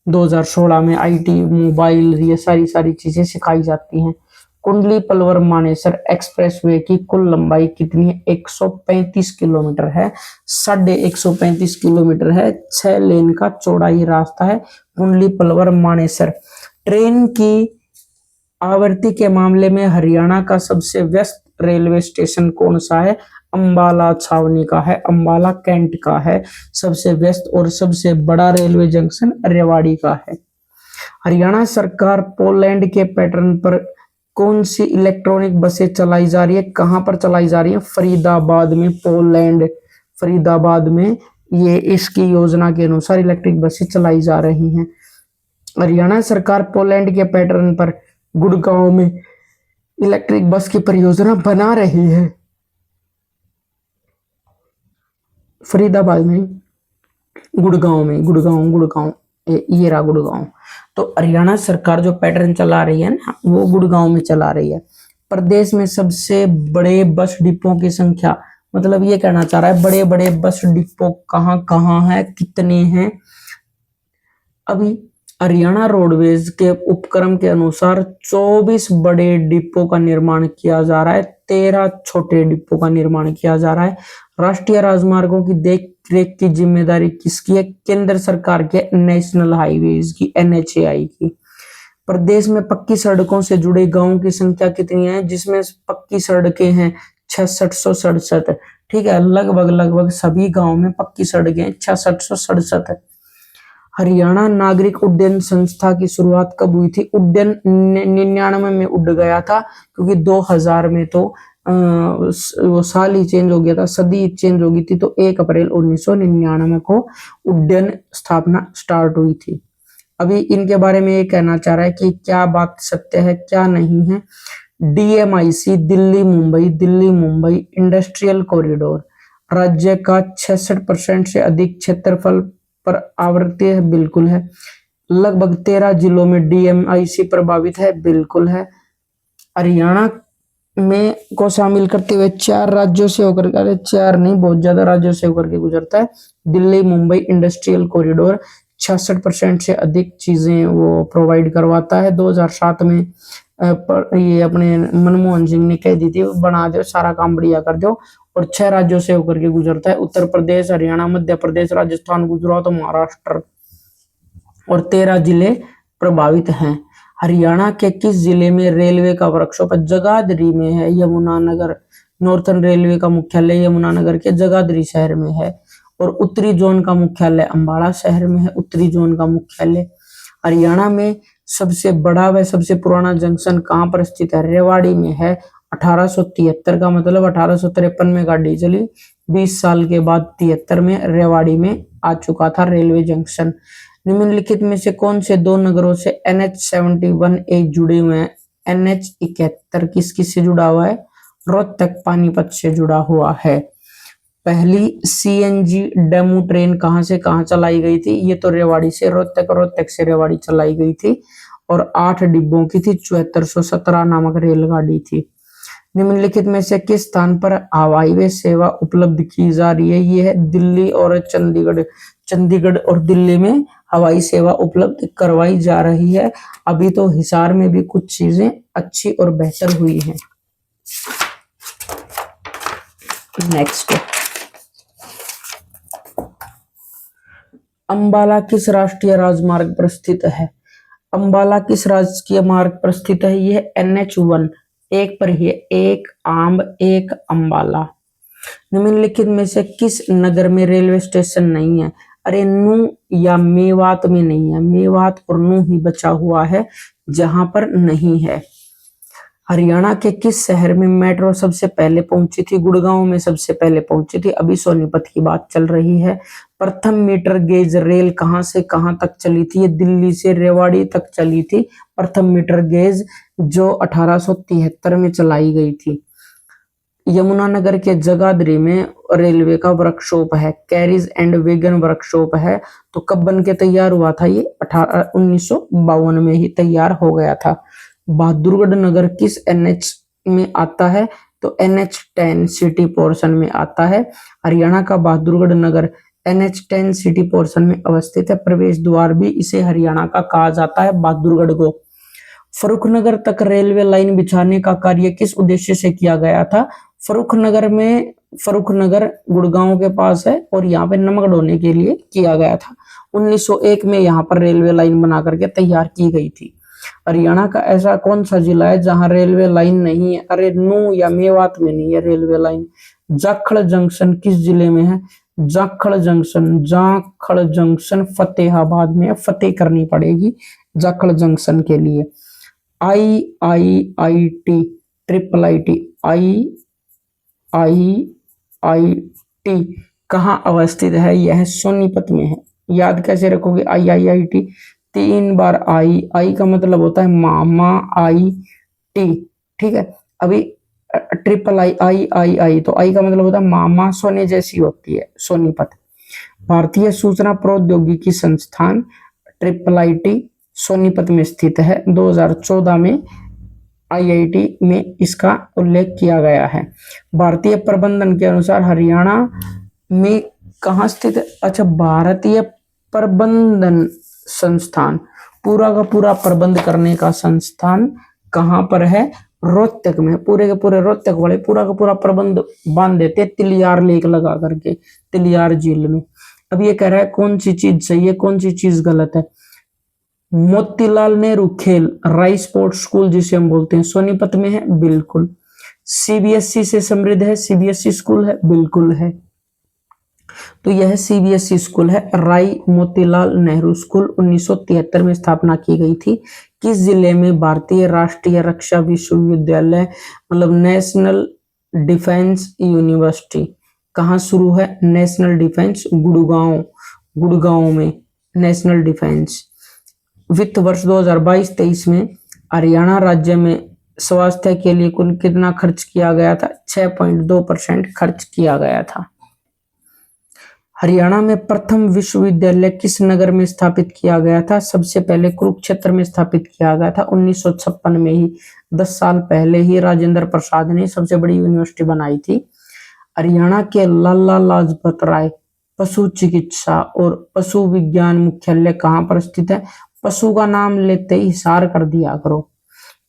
2016 में IT, मोबाइल, ये सारी चीजें सिखाई जाती हैं। कुंडली पलवल मानेसर एक्सप्रेसवे की कुल लंबाई कितनी है? 135 किलोमीटर है, 135 किलोमीटर है, 6 लेन का चौड़ाई रास्ता है कुंडली पलवल मानेसर। ट्रेन की आवृत्ति के मामले में हरियाणा का सबसे व्यस्त रेलवे स्टेशन कौन सा है? अंबाला छावनी का है, अंबाला कैंट का है सबसे व्यस्त, और सबसे बड़ा रेलवे जंक्शन रेवाड़ी का है। हरियाणा सरकार पोलैंड के पैटर्न पर कौन सी इलेक्ट्रॉनिक बसें चलाई जा रही है? कहां पर चलाई जा रही है? फरीदाबाद में, पोलैंड फरीदाबाद में ये इसकी योजना के अनुसार इलेक्ट्रिक बसें चलाई जा रही हैं। हरियाणा सरकार पोलैंड के पैटर्न पर गुड़गांव में इलेक्ट्रिक बस की परियोजना बना रही है। फरीदाबाद में, गुड़गांव में, गुड़गांव ये रहा गुड़गांव। तो हरियाणा सरकार जो पैटर्न चला रही है ना, वो गुड़गांव में चला रही है। प्रदेश में सबसे बड़े बस डिपो की संख्या, मतलब ये कहना चाह रहा है बड़े बड़े बस डिपो कहाँ कहाँ है, कितने हैं? अभी हरियाणा रोडवेज के उपक्रम के अनुसार 24 बड़े डिपो का निर्माण किया जा रहा है, 13 छोटे डिपो का निर्माण किया जा रहा है। राष्ट्रीय राजमार्गों की देख रेख की जिम्मेदारी किसकी है? केंद्र सरकार के नेशनल हाईवेज की, NHAI की। प्रदेश में पक्की सड़कों से जुड़े गांवों की संख्या कितनी है? जिसमें पक्की सड़कें हैं 6667। ठीक है, लगभग सभी गांवों में पक्की सड़कें 6667 है। हरियाणा नागरिक उड्डयन संस्था की शुरुआत कब हुई थी? उड्डयन 99 में उड़ गया था, क्योंकि 2000 में तो वो साल ही चेंज हो गया था, सदी चेंज हो गई थी, तो 1 अप्रैल 1999 को उड्डयन स्थापना स्टार्ट हुई थी। अभी इनके बारे में ये कहना चाह रहा है कि क्या बात सत्य है क्या नहीं है। DMIC Delhi Mumbai industrial corridor राज्य का 66% से अधिक क्षेत्रफल पर आवृत्ति है, बिल्कुल है। लगभग 13 जिलों में DMIC प्रभावित है, बिल्कुल है। हरियाणा में को शामिल करते हुए 4 राज्यों से होकर, अरे 4 नहीं, बहुत ज्यादा राज्यों से होकर के गुजरता है। दिल्ली मुंबई इंडस्ट्रियल कॉरिडोर 66% से अधिक चीजें वो प्रोवाइड करवाता है। 2007 में ये अपने मनमोहन सिंह ने कह दी थी बना दो, सारा काम बढ़िया कर दो, और 6 राज्यों से होकर के गुजरता है। उत्तर प्रदेश, हरियाणा, मध्य प्रदेश, राजस्थान, गुजरात, महाराष्ट्र, और 13 जिले प्रभावित हैं। हरियाणा के किस जिले में रेलवे का वर्कशॉप? जगाधरी में है, यमुनानगर। नॉर्थन रेलवे का मुख्यालय यमुनानगर के जगाधरी शहर में है, और उत्तरी जोन का मुख्यालय अंबाला शहर में है, उत्तरी जोन का मुख्यालय। हरियाणा में सबसे बड़ा व सबसे पुराना जंक्शन कहाँ पर स्थित है? रेवाड़ी में है। 1873 का मतलब 1853 में गाड़ी चली, 20 साल के बाद 73 में रेवाड़ी में आ चुका था रेलवे जंक्शन। निम्नलिखित में से कौन से 2 नगरों से NH71 जुड़े हुए हैं? NH71 किस किस से जुड़ा हुआ है? रोहतक पानीपत से जुड़ा हुआ है। पहली CNG डेमू ट्रेन कहां से कहां चलाई गई थी? ये तो रेवाड़ी से रोहतक, रोहतक से रेवाड़ी चलाई गई थी, और 8 डिब्बों की थी, 7417 नामक रेलगाड़ी थी। निम्नलिखित में से किस स्थान पर हवाई सेवा उपलब्ध की जा रही है? ये है दिल्ली और चंडीगढ़। चंडीगढ़ और दिल्ली में हवाई सेवा उपलब्ध करवाई जा रही है। अभी तो हिसार में भी कुछ चीजें अच्छी और बेहतर हुई हैं। नेक्स्ट, अंबाला किस राष्ट्रीय राजमार्ग पर स्थित है? अंबाला किस राजकीय मार्ग पर स्थित है? यह NH1 एक पर ही है, एक आम्ब एक अंबाला। निम्नलिखित में से किस नगर में रेलवे स्टेशन नहीं है? अरे नू या मेवात में नहीं है, मेवात और नू ही बचा हुआ है जहां पर नहीं है। हरियाणा के किस शहर में मेट्रो सबसे पहले पहुंची थी? गुड़गांव में सबसे पहले पहुंची थी। अभी सोनीपत की बात चल रही है। प्रथम मीटर गेज रेल कहां से कहां तक चली थी? ये दिल्ली से रेवाड़ी तक चली थी। प्रथम मीटर गेज जो 1873 में चलाई गई थी। यमुनानगर के जगाधरी में रेलवे का वर्कशॉप है, कैरिज एंड वेगन वर्कशॉप है। तो कब बन के तैयार हुआ था? ये 1952 में ही तैयार हो गया था। बहादुरगढ़ नगर किस NH में आता है? तो NH10 सिटी पोर्शन में आता है। हरियाणा का बहादुरगढ़ नगर NH10 सिटी पोर्शन में अवस्थित है। प्रवेश द्वार भी इसे हरियाणा का कहा जाता है, बहादुरगढ़ को। फरुखनगर तक रेलवे लाइन बिछाने का कार्य किस उद्देश्य से किया गया था? फरुखनगर गुड़गांव के पास है और यहाँ पे नमक ढोने के लिए किया गया था। 1901 में यहाँ पर रेलवे लाइन बना करके तैयार की गई थी। हरियाणा का ऐसा कौन सा जिला है जहां रेलवे लाइन नहीं है? अरे नू या मेवात में नहीं है रेलवे लाइन। जाखड़ जंक्शन किस जिले में है? जाखड़ जंक्शन फतेहाबाद में है, फतेह करनी पड़ेगी जाखड़ जंक्शन के लिए। IIIT IIIT कहाँ अवस्थित है? यह सोनीपत में है। याद कैसे रखोगे IIIT? 3 बार आई का मतलब होता है मामा, IT, ठीक है। अभी आई तो आई का मतलब होता है मामा, सोने जैसी होती है, सोनीपत। भारतीय सूचना प्रौद्योगिकी संस्थान IIIT सोनीपत में स्थित है। 2014 में IIT में इसका उल्लेख किया गया है। भारतीय प्रबंधन के अनुसार हरियाणा में कहाँ स्थित है? अच्छा, भारतीय प्रबंधन संस्थान, पूरा का पूरा प्रबंध करने का संस्थान कहाँ पर है? रोहतक में। पूरे के पूरे रोहतक वाले पूरा का पूरा प्रबंध बांध देते तिलियार लेक लगा करके, तिलियार झील में। अब ये कह रहा है कौन सी चीज सही है, कौन सी चीज गलत है। मोतीलाल नेहरू खेल राइस स्पोर्ट्स स्कूल जिसे हम बोलते हैं सोनीपत में है, बिल्कुल। CBSE से समृद्ध है, CBSE स्कूल है, बिल्कुल है। तो यह CBSE स्कूल है, राई मोतीलाल नेहरू स्कूल। 1973 में स्थापना की गई थी। किस जिले में भारतीय राष्ट्रीय रक्षा विश्वविद्यालय मतलब नेशनल डिफेंस यूनिवर्सिटी कहाँ शुरू है? नेशनल डिफेंस गुड़गांव में नेशनल डिफेंस। वित्त वर्ष 2022-23 में हरियाणा राज्य में स्वास्थ्य के लिए कुल कितना खर्च किया गया था? 6.2% खर्च किया गया था। हरियाणा में प्रथम विश्वविद्यालय किस नगर में स्थापित किया गया था? सबसे पहले कुरुक्षेत्र में स्थापित किया गया था 1956 में ही। 10 साल पहले ही राजेंद्र प्रसाद ने सबसे बड़ी यूनिवर्सिटी बनाई थी। हरियाणा के लाला लाजपत राय पशु चिकित्सा और पशु विज्ञान मुख्यालय कहाँ पर स्थित है? पशु का नाम लेते ही हिसार कर दिया करो।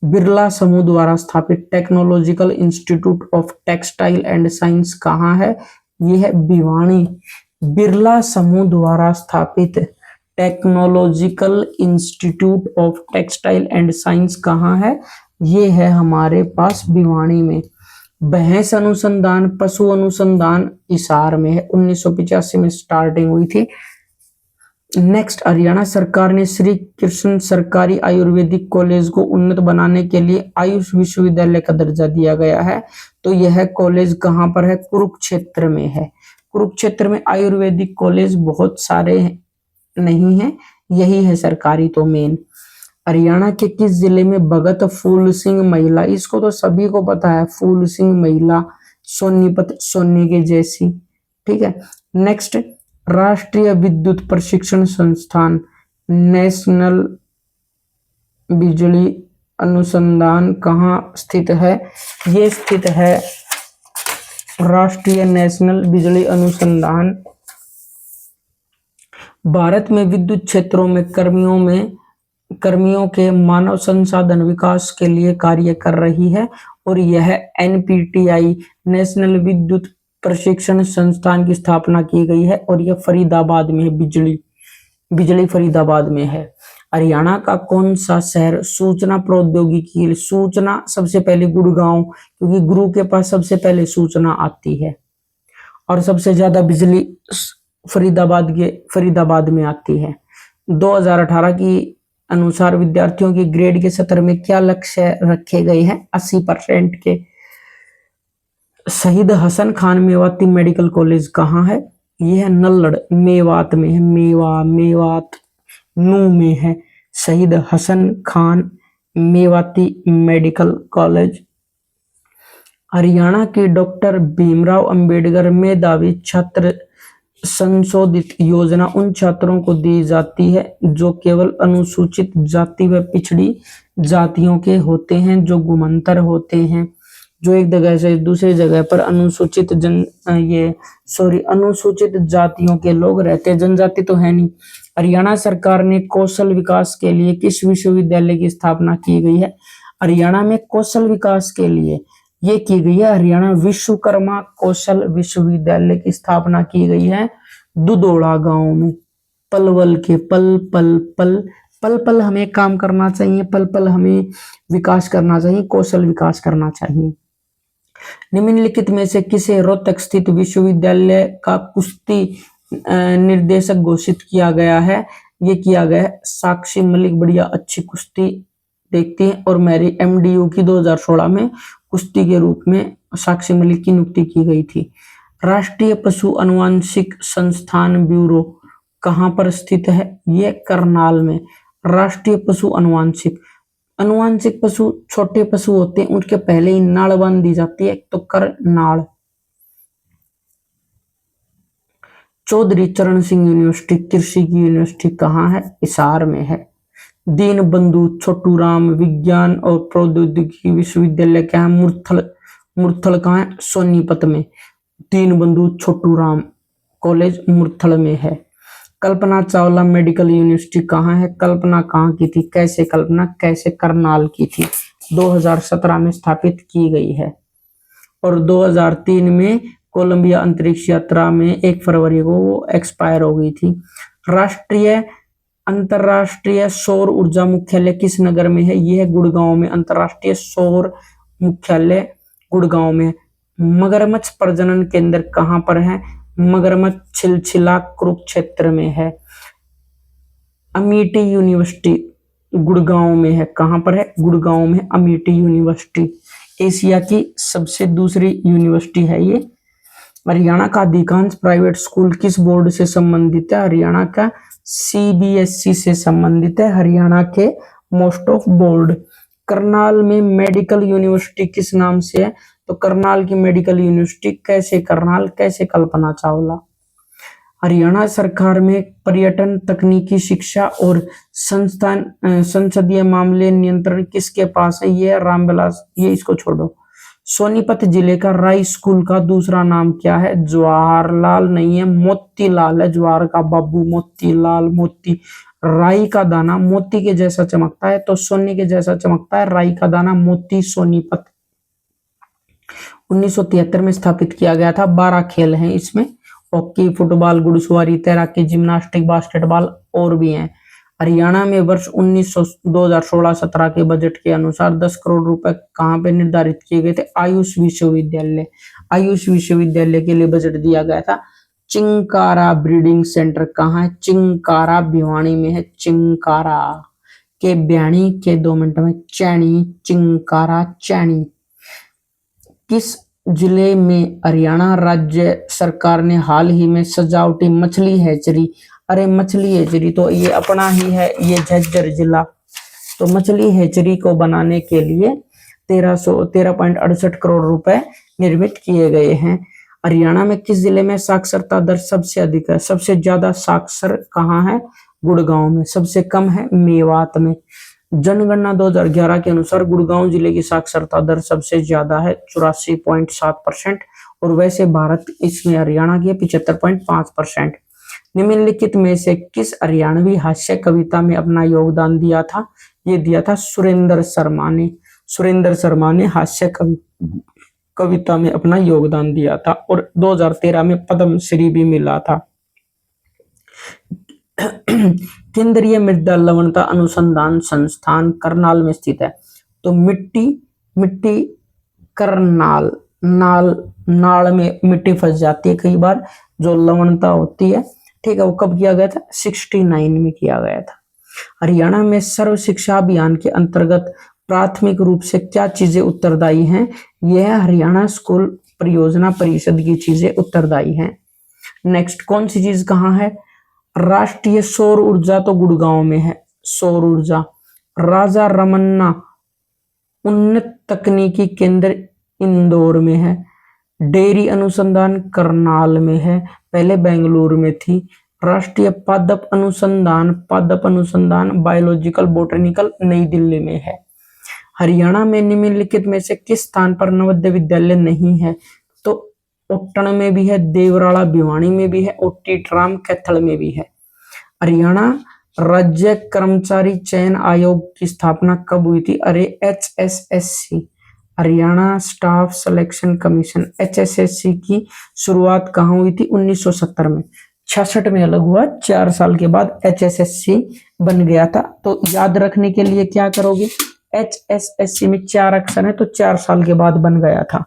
बिरला समूह द्वारा स्थापित technological institute of textile and science कहाँ है? यह है भिवानी। बिरला समूह द्वारा स्थापित technological institute of textile and science कहाँ है? ये है हमारे पास भिवानी में। भैंस अनुसंधान पशु अनुसंधान हिसार में है, 1985 में स्टार्टिंग हुई थी। नेक्स्ट, हरियाणा सरकार ने श्री कृष्ण सरकारी आयुर्वेदिक कॉलेज को उन्नत बनाने के लिए आयुष विश्वविद्यालय का दर्जा दिया गया है। तो यह कॉलेज कहाँ पर है? कुरुक्षेत्र में है। कुरुक्षेत्र में आयुर्वेदिक कॉलेज बहुत सारे नहीं है, यही है सरकारी तो मेन। हरियाणा के किस जिले में भगत फूल सिंह महिला, इसको तो सभी को पता है, फूल सिंह महिला, सोनीपत सोने के जैसी, ठीक है। नेक्स्ट, राष्ट्रीय विद्युत प्रशिक्षण संस्थान नेशनल बिजली अनुसंधान कहाँ स्थित है? ये स्थित है राष्ट्रीय नेशनल बिजली अनुसंधान। भारत में विद्युत क्षेत्रों में कर्मियों के मानव संसाधन विकास के लिए कार्य कर रही है और यह एनपीटीआई नेशनल विद्युत प्रशिक्षण संस्थान की स्थापना की गई है और यह फरीदाबाद में है। बिजली फरीदाबाद में है। हरियाणा का कौन सा शहर सूचना प्रौद्योगिकी, सूचना सबसे पहले गुड़गांव, क्योंकि गुरु के पास सबसे पहले सूचना आती है और सबसे ज्यादा बिजली फरीदाबाद में आती है। 2018 की अनुसार विद्यार्थियों के ग्रेड के सत्र में क्या लक्ष्य रखे गए हैं? 80% के। शहीद हसन खान मेवाती मेडिकल कॉलेज कहाँ है? यह है नल्लड़, मेवात में है। मेवात नू में है शहीद हसन खान मेवाती मेडिकल कॉलेज। हरियाणा की डॉक्टर भीमराव अंबेडकर मेधावी छात्र संशोधित योजना उन छात्रों को दी जाती है जो केवल अनुसूचित जाति व पिछड़ी जातियों के होते हैं, जो गुमंतर होते हैं, जो एक जगह से दूसरी जगह पर अनुसूचित जातियों के लोग रहते हैं, जनजाति तो है नहीं। हरियाणा सरकार ने कौशल विकास के लिए किस विश्वविद्यालय की स्थापना की गई है? हरियाणा में कौशल विकास के लिए ये की गई है हरियाणा विश्वकर्मा कौशल विश्वविद्यालय की स्थापना की गई है दुधोड़ा गांव में। पलवल के पल हमें काम करना चाहिए, पल हमें विकास करना चाहिए, कौशल विकास करना चाहिए। निम्नलिखित में से किसे रोहतक स्थित विश्वविद्यालय का कुश्ती निर्देशक घोषित किया गया है? ये किया गया है साक्षी मलिक, बढ़िया अच्छी कुश्ती देखती है और मेरी एमडीयू की 2016 में कुश्ती के रूप में साक्षी मलिक की नियुक्ति की गई थी। राष्ट्रीय पशु अनुवांशिक संस्थान ब्यूरो कहाँ पर स्थित है? ये करनाल में। राष्ट्रीय पशु अनुवांशिक पशु छोटे पशु होते हैं, उनके पहले ही नाड़ बांध दी जाती है, तो करनाल। चौधरी चरण सिंह यूनिवर्सिटी कृषि की यूनिवर्सिटी कहाँ है? हिसार में है। दीन बंधु छोटूराम विज्ञान और प्रौद्योगिकी विश्वविद्यालय क्या है? मुरथल कहाँ है? सोनीपत में। दीन बंधु छोटूराम कॉलेज मुरथल में है। कल्पना चावला मेडिकल यूनिवर्सिटी कहाँ है? कल्पना कहाँ की थी? कैसे करनाल की थी। 2017 में स्थापित की गई है और 2003 में कोलंबिया अंतरिक्ष यात्रा में 1 फरवरी को वो एक्सपायर हो गई थी। अंतरराष्ट्रीय सौर ऊर्जा मुख्यालय किस नगर में है? यह है गुड़गांव में। अंतरराष्ट्रीय सौर मुख्यालय गुड़गांव में। मगरमच्छ प्रजनन केंद्र कहाँ पर है? मगरमच्छ छिलछिला कुरुक्षेत्र में है। अमेठी यूनिवर्सिटी गुड़गांव में है। कहाँ पर है? गुड़गांव में अमेठी यूनिवर्सिटी। एशिया की सबसे दूसरी यूनिवर्सिटी है ये। हरियाणा का अधिकांश प्राइवेट स्कूल किस बोर्ड से संबंधित है? हरियाणा का सीबीएसई से संबंधित है। हरियाणा के मोस्ट ऑफ बोर्ड। करनाल में मेडिकल यूनिवर्सिटी किस नाम से है? तो करनाल की मेडिकल यूनिवर्सिटी। कैसे करनाल, कैसे कल्पना चावला। हरियाणा सरकार में पर्यटन, तकनीकी शिक्षा और संसदीय मामले नियंत्रण किसके पास है? ये रामविलास, ये इसको छोड़ो। सोनीपत जिले का राई स्कूल का दूसरा नाम क्या है? जवाहरलाल नहीं है, मोतीलाल है। जवाहर का बाबू, मोतीलाल। मोती, राई का दाना मोती के जैसा चमकता है, तो सोने के जैसा चमकता है राई का दाना, मोती। सोनीपत 1973 में स्थापित किया गया था। 12 खेल हैं इसमें, हॉकी, फुटबॉल, घुड़सवारी, तैराकी, जिम्नास्टिक, बास्केटबॉल और भी हैं। हरियाणा में वर्ष 2016-17 के बजट के अनुसार 10 करोड़ रुपए कहाँ पे निर्धारित किए गए थे? आयुष विश्वविद्यालय के लिए बजट दिया गया था। चिंकारा ब्रीडिंग सेंटर कहाँ है? चिंकारा भिवानी में है। चिंकारा के ब्याणी के 2 मिनट में चैनी, चिंकारा चैनी। किस जिले में हरियाणा राज्य सरकार ने हाल ही में सजावटी मछली हैचरी, अरे मछली हैचरी तो ये अपना ही है, ये झज्जर जिला। तो मछली हैचरी को बनाने के लिए 13.68 करोड़ रुपए निर्मित किए गए हैं। हरियाणा में किस जिले में साक्षरता दर सबसे अधिक है? सबसे ज्यादा साक्षर कहाँ है? गुड़गांव में। सबसे कम है मेवात में। जनगणना 2011 के अनुसार गुड़गांव जिले की साक्षरता दर सबसे ज्यादा है 84.7%, और वैसे भारत इसमें हरियाणा की 75.5%। निम्नलिखित में से किस हरियाणवी हास्य कविता में अपना योगदान दिया था? ये दिया था सुरेंद्र शर्मा ने। सुरेंद्र शर्मा ने हास्य कविता में अपना योगदान दिया था, और 2013 में पद्मश्री भी मिला था। केंद्रीय मृदा लवणता अनुसंधान संस्थान करनाल में स्थित है। तो मिट्टी करनाल नाल में मिट्टी फंस जाती है कई बार, जो लवणता होती है, ठीक है, वो कब किया गया था? 69 में किया गया था। हरियाणा में सर्व शिक्षा अभियान के अंतर्गत प्राथमिक रूप से क्या चीजें उत्तरदायी हैं? यह हरियाणा स्कूल परियोजना परिषद की चीजें उत्तरदायी हैं। नेक्स्ट, कौन सी चीज कहाँ है? राष्ट्रीय सौर ऊर्जा तो गुड़गांव में है, सौर ऊर्जा। राजा रमन्ना उन्नत तकनीकी केंद्र इंदौर में है। डेयरी अनुसंधान करनाल में है, पहले बेंगलुरु में थी। राष्ट्रीय पादप अनुसंधान बायोलॉजिकल बोटेनिकल नई दिल्ली में है। हरियाणा में निम्नलिखित में से किस स्थान पर नवोदय विद्यालय नहीं है? तो ओट्टन में भी है, देवराला भिवानी में भी है, और टीटराम कैथल में भी है। हरियाणा राज्य कर्मचारी चयन आयोग की स्थापना कब हुई थी? अरे HSSC, Haryana staff selection commission, HSSC की शुरुआत कहाँ हुई थी? 1970 में। 66 में अलग हुआ, 4 साल के बाद HSSC बन गया था। तो याद रखने के लिए क्या करोगे? HSSC में 4 अक्षर है, तो 4 साल के बाद बन गया था।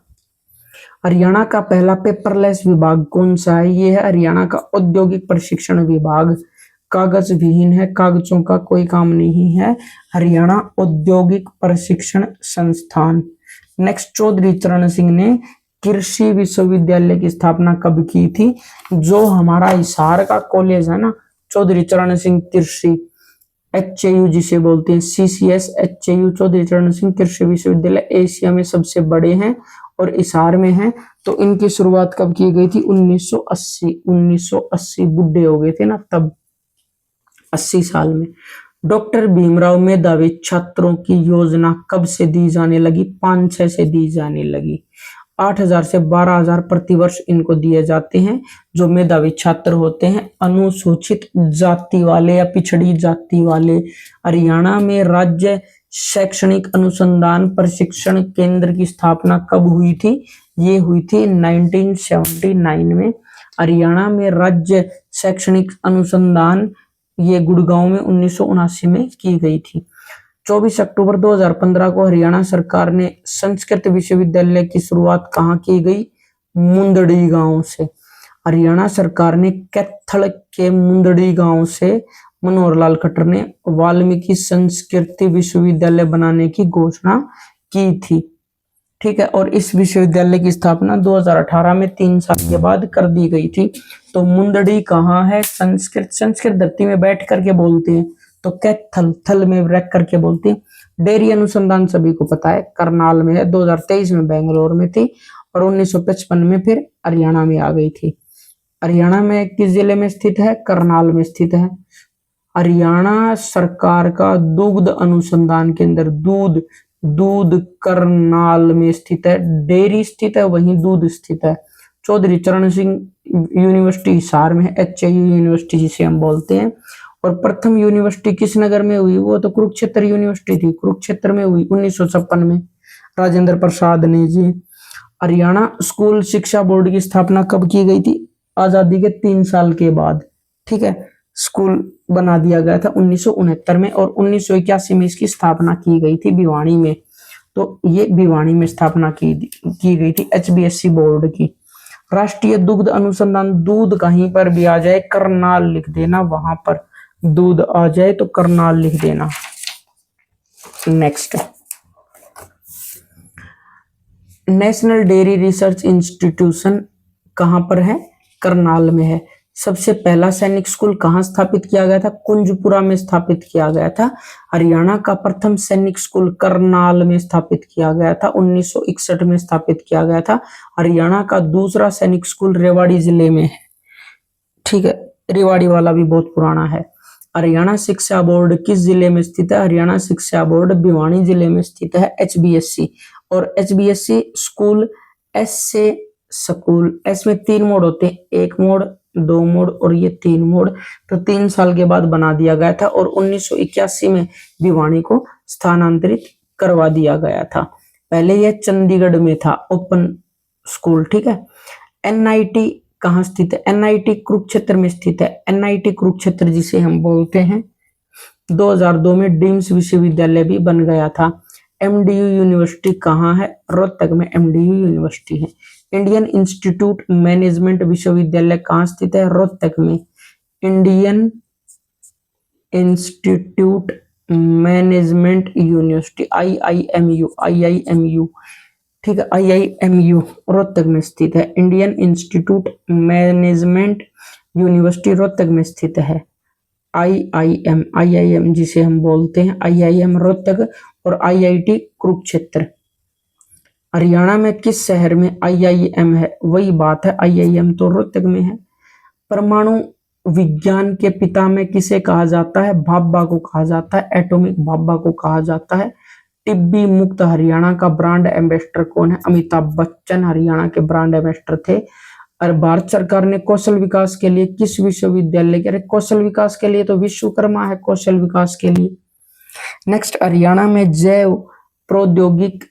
हरियाणा का पहला पेपरलेस विभाग कौन सा है? ये है हरियाणा का औद्योगिक प्रशिक्षण विभाग। कागज विहीन है, कागजों का कोई काम नहीं है। हरियाणा औद्योगिक प्रशिक्षण संस्थान। नेक्स्ट, चौधरी चरण सिंह ने कृषि विश्वविद्यालय की स्थापना कब की थी? जो हमारा हिसार का कॉलेज है ना, चौधरी चरण सिंह कृषि, HAU जिसे बोलते हैं, CCS HAU, चौधरी चरण सिंह कृषि विश्वविद्यालय एशिया में सबसे बड़े हैं और हिसार में है। तो इनकी शुरुआत कब की गई थी? 1980 बुढ़े हो गए थे ना तब, 80 साल में। डॉक्टर भीमराव मेधावी छात्रों की योजना कब से दी जाने लगी? 5-6 से दी जाने लगी। 8,000 से 12,000 प्रतिवर्ष इनको दिए जाते हैं, जो मेधावी छात्र होते हैं, अनुसूचित जाति वाले या पिछड़ी जाति वाले। हरियाणा में राज्य शैक्षणिक अनुसंधान प्रशिक्षण केंद्र की स्थापना कब हुई थी? ये हुई थी 1979 में। हरियाणा में राज्य शैक्षणिक अनुसंधान, ये गुड़गांव में 1979 में की गई थी। 24 अक्टूबर 2015 को हरियाणा सरकार ने संस्कृत विश्वविद्यालय की शुरुआत कहाँ की गई? मुंदड़ी गांव से। हरियाणा सरकार ने कैथल के मुंदड़ी गांव से मनोहर लाल खट्टर ने वाल्मीकि संस्कृति विश्वविद्यालय बनाने की घोषणा की थी, ठीक है, और इस विश्वविद्यालय की स्थापना 2018 में 3 साल के बाद कर दी गई थी। तो मुंदड़ी कहाँ है? संस्कृत धरती में बैठ करके बोलते हैं, तो कैथल थल में रख करके बोलते हैं। डेयरी अनुसंधान सभी को पता है, करनाल में है, 2023 में बेंगलोर में थी, और 1955 में फिर हरियाणा में आ गई थी। हरियाणा में किस जिले में स्थित है? करनाल में स्थित है। हरियाणा सरकार का दुग्ध अनुसंधान केंद्र, दूध करनाल में स्थित है। डेयरी स्थित है, वहीं दूध स्थित है। चौधरी चरण सिंह यूनिवर्सिटी हिसार में है, HAU यूनिवर्सिटी जिसे हम बोलते हैं। और प्रथम यूनिवर्सिटी किस नगर में हुई? वो तो कुरुक्षेत्र यूनिवर्सिटी थी, कुरुक्षेत्र में हुई 1956 में, राजेंद्र प्रसाद ने जी। हरियाणा स्कूल शिक्षा बोर्ड की स्थापना कब की गई थी? आजादी के 3 साल के बाद, ठीक है, स्कूल बना दिया गया था 1969 में, और 1981 में इसकी स्थापना की गई थी भिवानी में। तो ये भिवानी में स्थापना की गई थी HBSC बोर्ड की। राष्ट्रीय दुग्ध अनुसंधान, दूध कहीं पर भी आ जाए करनाल लिख देना, वहां पर दूध आ जाए तो करनाल लिख देना। Next, national dairy research institution कहां पर है? करनाल में है। सबसे पहला सैनिक स्कूल कहाँ स्थापित किया गया था? कुंजपुरा में स्थापित किया गया था। हरियाणा का प्रथम सैनिक स्कूल करनाल में स्थापित किया गया था, 1961 में स्थापित किया गया था। हरियाणा का दूसरा सैनिक स्कूल रेवाड़ी जिले में है, ठीक है, रेवाड़ी वाला भी बहुत पुराना है। हरियाणा शिक्षा बोर्ड किस जिले में स्थित है? हरियाणा शिक्षा बोर्ड भिवानी जिले में स्थित है, HBSC। और HBSC स्कूल, एस से स्कूल, एस में 3 मोड होते हैं, 1 मोड, 2 मोड और ये 3 मोड। तो 3 साल के बाद बना दिया गया था और 1981 में भिवानी को स्थानांतरित करवा दिया गया था। पहले यह चंडीगढ़ में था, ओपन स्कूल, ठीक है। NIT कहाँ स्थित है? NIT कुरुक्षेत्र में स्थित है। NIT कुरुक्षेत्र जिसे हम बोलते हैं, 2002 में डीम्स विश्वविद्यालय भी बन गया था। MDU यूनिवर्सिटी कहाँ है? रोहतक में MDU यूनिवर्सिटी है। इंडियन इंस्टीट्यूट मैनेजमेंट विश्वविद्यालय कहाँ स्थित है? रोहतक में। Indian institute management university, IIMU, ठीक है, IIMU रोहतक में स्थित है। Indian institute management university Rohtak में स्थित है। IIM जिसे हम बोलते हैं, IIM रोहतक और IIT कुरुक्षेत्र। हरियाणा में किस शहर में IIM है? वही बात है, IIM तो रोहतक में है। परमाणु विज्ञान के पिता में किसे कहा जाता है? भाभा को कहा जाता है, एटॉमिक भाभा को कहा जाता है। टिब्बी मुक्त हरियाणा का ब्रांड एम्बेसडर कौन है? अमिताभ बच्चन हरियाणा के ब्रांड एम्बेसडर थे। और भारत सरकार ने कौशल विकास के लिए किस विश्वविद्यालय के, कौशल विकास के लिए तो विश्वकर्मा है, कौशल विकास के लिए। नेक्स्ट, हरियाणा में जैव प्रौद्योगिक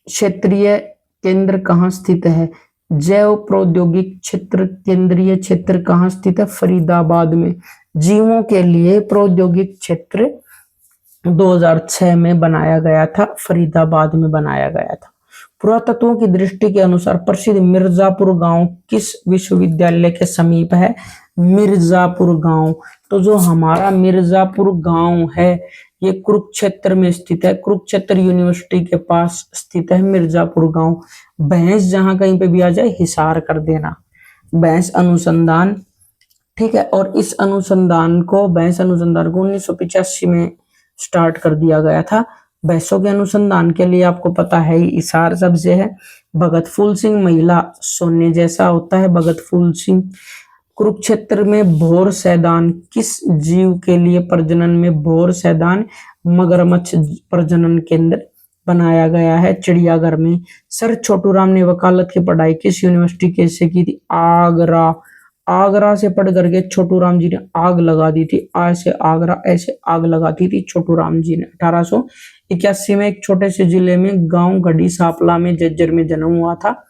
क्षेत्रीय केंद्र कहाँ स्थित है? जैव प्रौद्योगिक क्षेत्र केंद्रीय क्षेत्र कहाँ स्थित है? फरीदाबाद में। जीवों के लिए प्रौद्योगिक क्षेत्र 2006 में बनाया गया था, फरीदाबाद में बनाया गया था। पुरातत्वों की दृष्टि के अनुसार प्रसिद्ध मिर्जापुर गांव किस विश्वविद्यालय के समीप है? मिर्जापुर गांव, तो जो हमारा मिर्जापुर गांव है ये कुरुक्षेत्र में स्थित है, कुरुक्षेत्र यूनिवर्सिटी के पास स्थित है मिर्जापुर गांव। भैंस जहां कहीं पे भी आ जाए हिसार कर देना। भैंस अनुसंधान, ठीक है, और इस अनुसंधान को, भैंस अनुसंधान को 1985 में स्टार्ट कर दिया गया था। भैंसों के अनुसंधान के लिए आपको पता है ही, इसार सबसे है। भगत फूल सिंह, महिला सोने जैसा होता है भगत फूल सिंह। कुरुक्षेत्र में भोर सैदान किस जीव के लिए प्रजनन में? भोर सैदान मगरमच्छ प्रजनन केंद्र बनाया गया है चिड़ियाघर में। सर छोटू राम ने वकालत की पढ़ाई किस यूनिवर्सिटी के से की थी? आगरा। आगरा से पढ़ करके छोटू राम जी ने आग लगा दी थी, आ से आगरा, ऐसे आग लगाती थी छोटू राम जी ने। 1881 में एक छोटे से जिले में गांव गढ़ी सापला में जज्जर में जन्म हुआ था।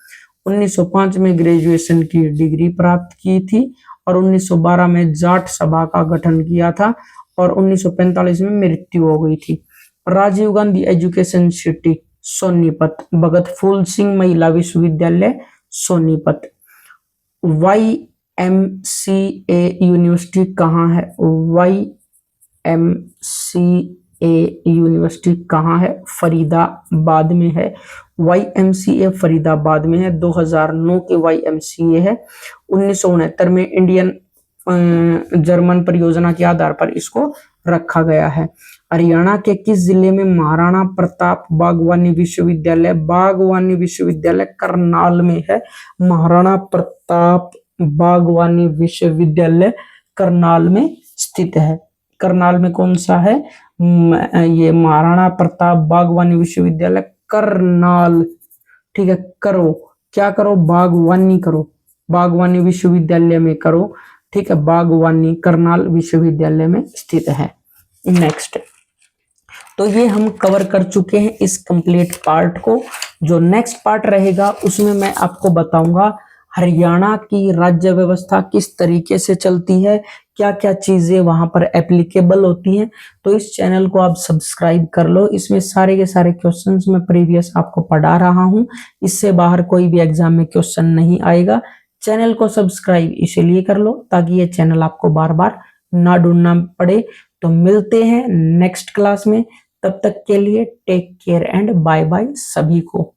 1905 में ग्रेजुएशन की डिग्री प्राप्त की थी और 1912 में जाट सभा का गठन किया था और 1945 में मृत्यु हो गई थी। Rajiv Gandhi education city Sonipat. भगत फूल सिंह महिला विश्वविद्यालय सोनीपत। YMCA यूनिवर्सिटी कहाँ है? YMCA यूनिवर्सिटी कहाँ है? फरीदाबाद में है। YMCA फरीदाबाद में है। 2009 के YMCA है। 1969 में इंडियन जर्मन परियोजना के आधार पर इसको रखा गया है। हरियाणा के किस जिले में महाराणा प्रताप बागवानी विश्वविद्यालय करनाल में है। महाराणा प्रताप बागवानी विश्वविद्यालय करनाल में स्थित है। करनाल में कौन सा है? ये महाराणा प्रताप बागवानी विश्वविद्यालय करनाल, ठीक है। करो क्या करो? बागवानी करो, बागवानी विश्वविद्यालय में करो, ठीक है। बागवानी करनाल विश्वविद्यालय में स्थित है। नेक्स्ट, तो ये हम कवर कर चुके हैं इस कंप्लीट पार्ट को। जो नेक्स्ट पार्ट रहेगा उसमें मैं आपको बताऊंगा हरियाणा की राज्य व्यवस्था किस तरीके से चलती है, क्या क्या चीजें वहां पर एप्लीकेबल होती हैं। तो इस चैनल को आप सब्सक्राइब कर लो। इसमें सारे के सारे क्वेश्चंस मैं प्रीवियस आपको पढ़ा रहा हूं। इससे बाहर कोई भी एग्जाम में क्वेश्चन नहीं आएगा। चैनल को सब्सक्राइब इसीलिए कर लो ताकि ये चैनल आपको बार बार ना ढूंढना पड़े। तो मिलते हैं नेक्स्ट क्लास में, तब तक के लिए take care and bye bye सभी को।